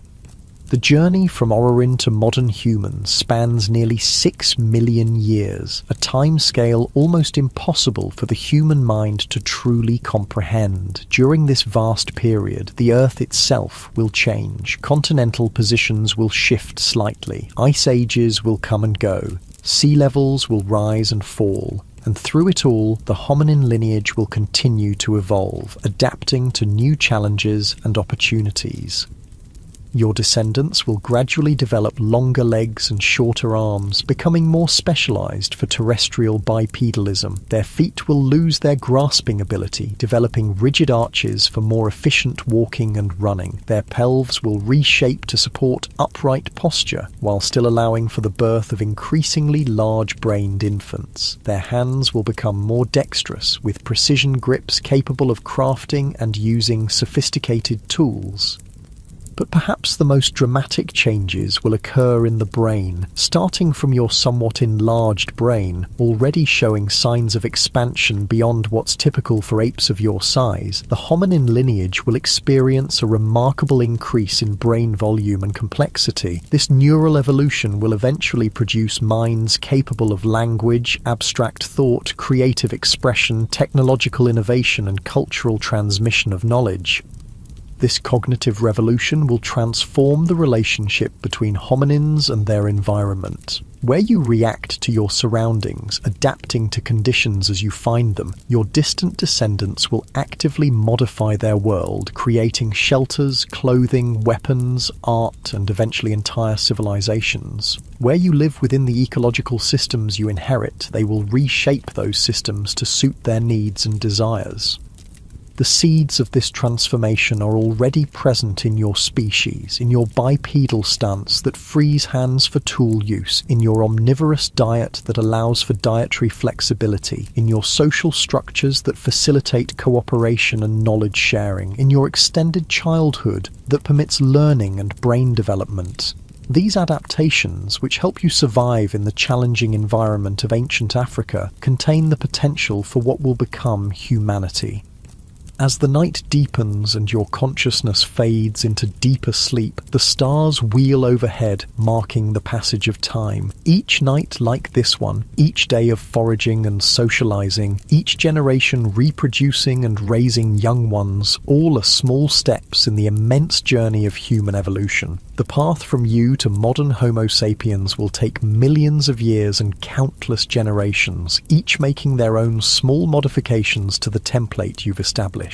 The journey from Orrorin to modern humans spans nearly 6 million years, a timescale almost impossible for the human mind to truly comprehend. During this vast period, the Earth itself will change, continental positions will shift slightly, ice ages will come and go, sea levels will rise and fall, and through it all, the hominin lineage will continue to evolve, adapting to new challenges and opportunities. Your descendants will gradually develop longer legs and shorter arms, becoming more specialized for terrestrial bipedalism. Their feet will lose their grasping ability, developing rigid arches for more efficient walking and running. Their pelves will reshape to support upright posture, while still allowing for the birth of increasingly large-brained infants. Their hands will become more dexterous, with precision grips capable of crafting and using sophisticated tools. But perhaps the most dramatic changes will occur in the brain, starting from your somewhat enlarged brain, already showing signs of expansion beyond what's typical for apes of your size. The hominin lineage will experience a remarkable increase in brain volume and complexity. This neural evolution will eventually produce minds capable of language, abstract thought, creative expression, technological innovation, and cultural transmission of knowledge. This cognitive revolution will transform the relationship between hominins and their environment. Where you react to your surroundings, adapting to conditions as you find them, your distant descendants will actively modify their world, creating shelters, clothing, weapons, art, and eventually entire civilizations. Where you live within the ecological systems you inherit, they will reshape those systems to suit their needs and desires. The seeds of this transformation are already present in your species, in your bipedal stance that frees hands for tool use, in your omnivorous diet that allows for dietary flexibility, in your social structures that facilitate cooperation and knowledge sharing, in your extended childhood that permits learning and brain development. These adaptations, which help you survive in the challenging environment of ancient Africa, contain the potential for what will become humanity. As the night deepens and your consciousness fades into deeper sleep, the stars wheel overhead, marking the passage of time. Each night like this one, each day of foraging and socializing, each generation reproducing and raising young ones, all are small steps in the immense journey of human evolution. The path from you to modern Homo sapiens will take millions of years and countless generations, each making their own small modifications to the template you've established.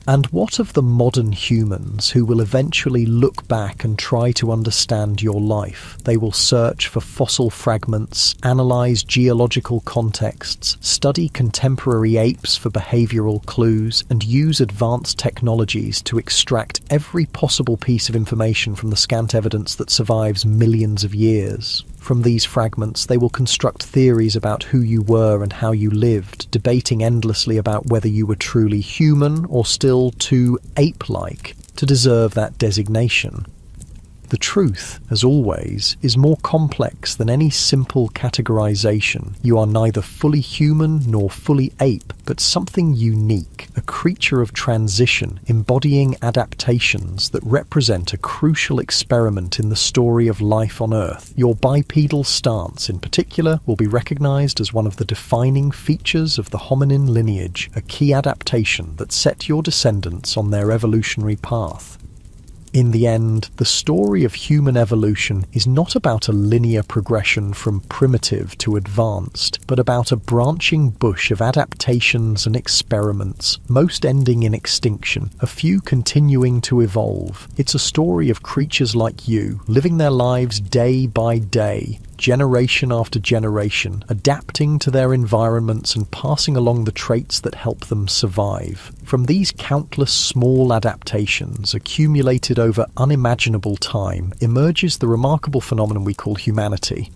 And what of the modern humans who will eventually look back and try to understand your life? They will search for fossil fragments, analyze geological contexts, study contemporary apes for behavioral clues, and use advanced technologies to extract every possible piece of information from the scant evidence that survives millions of years. From these fragments, they will construct theories about who you were and how you lived, debating endlessly about whether you were truly human or still too ape-like to deserve that designation. The truth, as always, is more complex than any simple categorization. You are neither fully human nor fully ape, but something unique, a creature of transition, embodying adaptations that represent a crucial experiment in the story of life on Earth. Your bipedal stance, in particular, will be recognized as one of the defining features of the hominin lineage, a key adaptation that set your descendants on their evolutionary path. In the end, the story of human evolution is not about a linear progression from primitive to advanced, but about a branching bush of adaptations and experiments, most ending in extinction, a few continuing to evolve. It's a story of creatures like you, living their lives day by day, generation after generation, adapting to their environments and passing along the traits that help them survive. From these countless small adaptations, accumulated over unimaginable time, emerges the remarkable phenomenon we call humanity.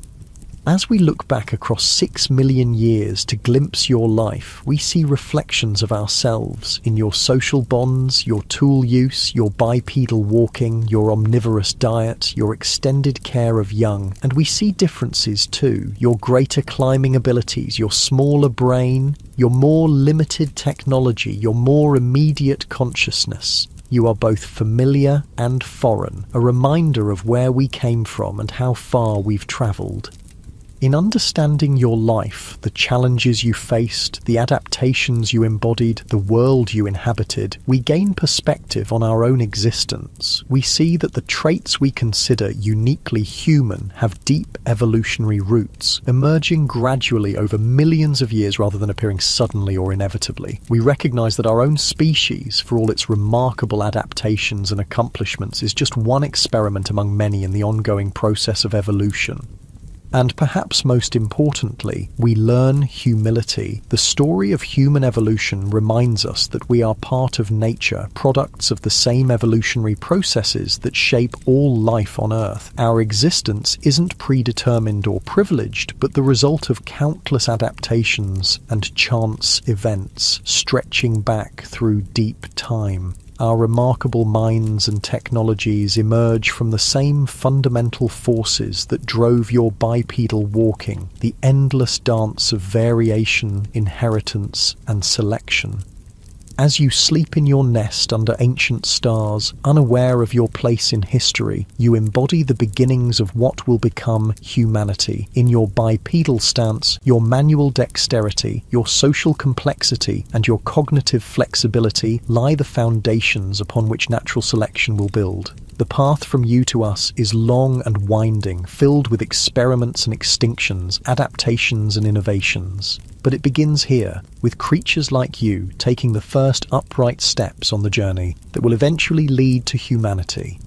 As we look back across 6 million years to glimpse your life, we see reflections of ourselves in your social bonds, your tool use, your bipedal walking, your omnivorous diet, your extended care of young. And we see differences too, your greater climbing abilities, your smaller brain, your more limited technology, your more immediate consciousness. You are both familiar and foreign, a reminder of where we came from and how far we've travelled. In understanding your life, the challenges you faced, the adaptations you embodied, the world you inhabited, we gain perspective on our own existence. We see that the traits we consider uniquely human have deep evolutionary roots, emerging gradually over millions of years rather than appearing suddenly or inevitably. We recognize that our own species, for all its remarkable adaptations and accomplishments, is just one experiment among many in the ongoing process of evolution. And perhaps most importantly, we learn humility. The story of human evolution reminds us that we are part of nature, products of the same evolutionary processes that shape all life on Earth. Our existence isn't predetermined or privileged, but the result of countless adaptations and chance events stretching back through deep time. Our remarkable minds and technologies emerge from the same fundamental forces that drove your bipedal walking, the endless dance of variation, inheritance, and selection. As you sleep in your nest under ancient stars, unaware of your place in history, you embody the beginnings of what will become humanity. In your bipedal stance, your manual dexterity, your social complexity, and your cognitive flexibility lie the foundations upon which natural selection will build. The path from you to us is long and winding, filled with experiments and extinctions, adaptations and innovations. But it begins here, with creatures like you taking the first upright steps on the journey that will eventually lead to humanity.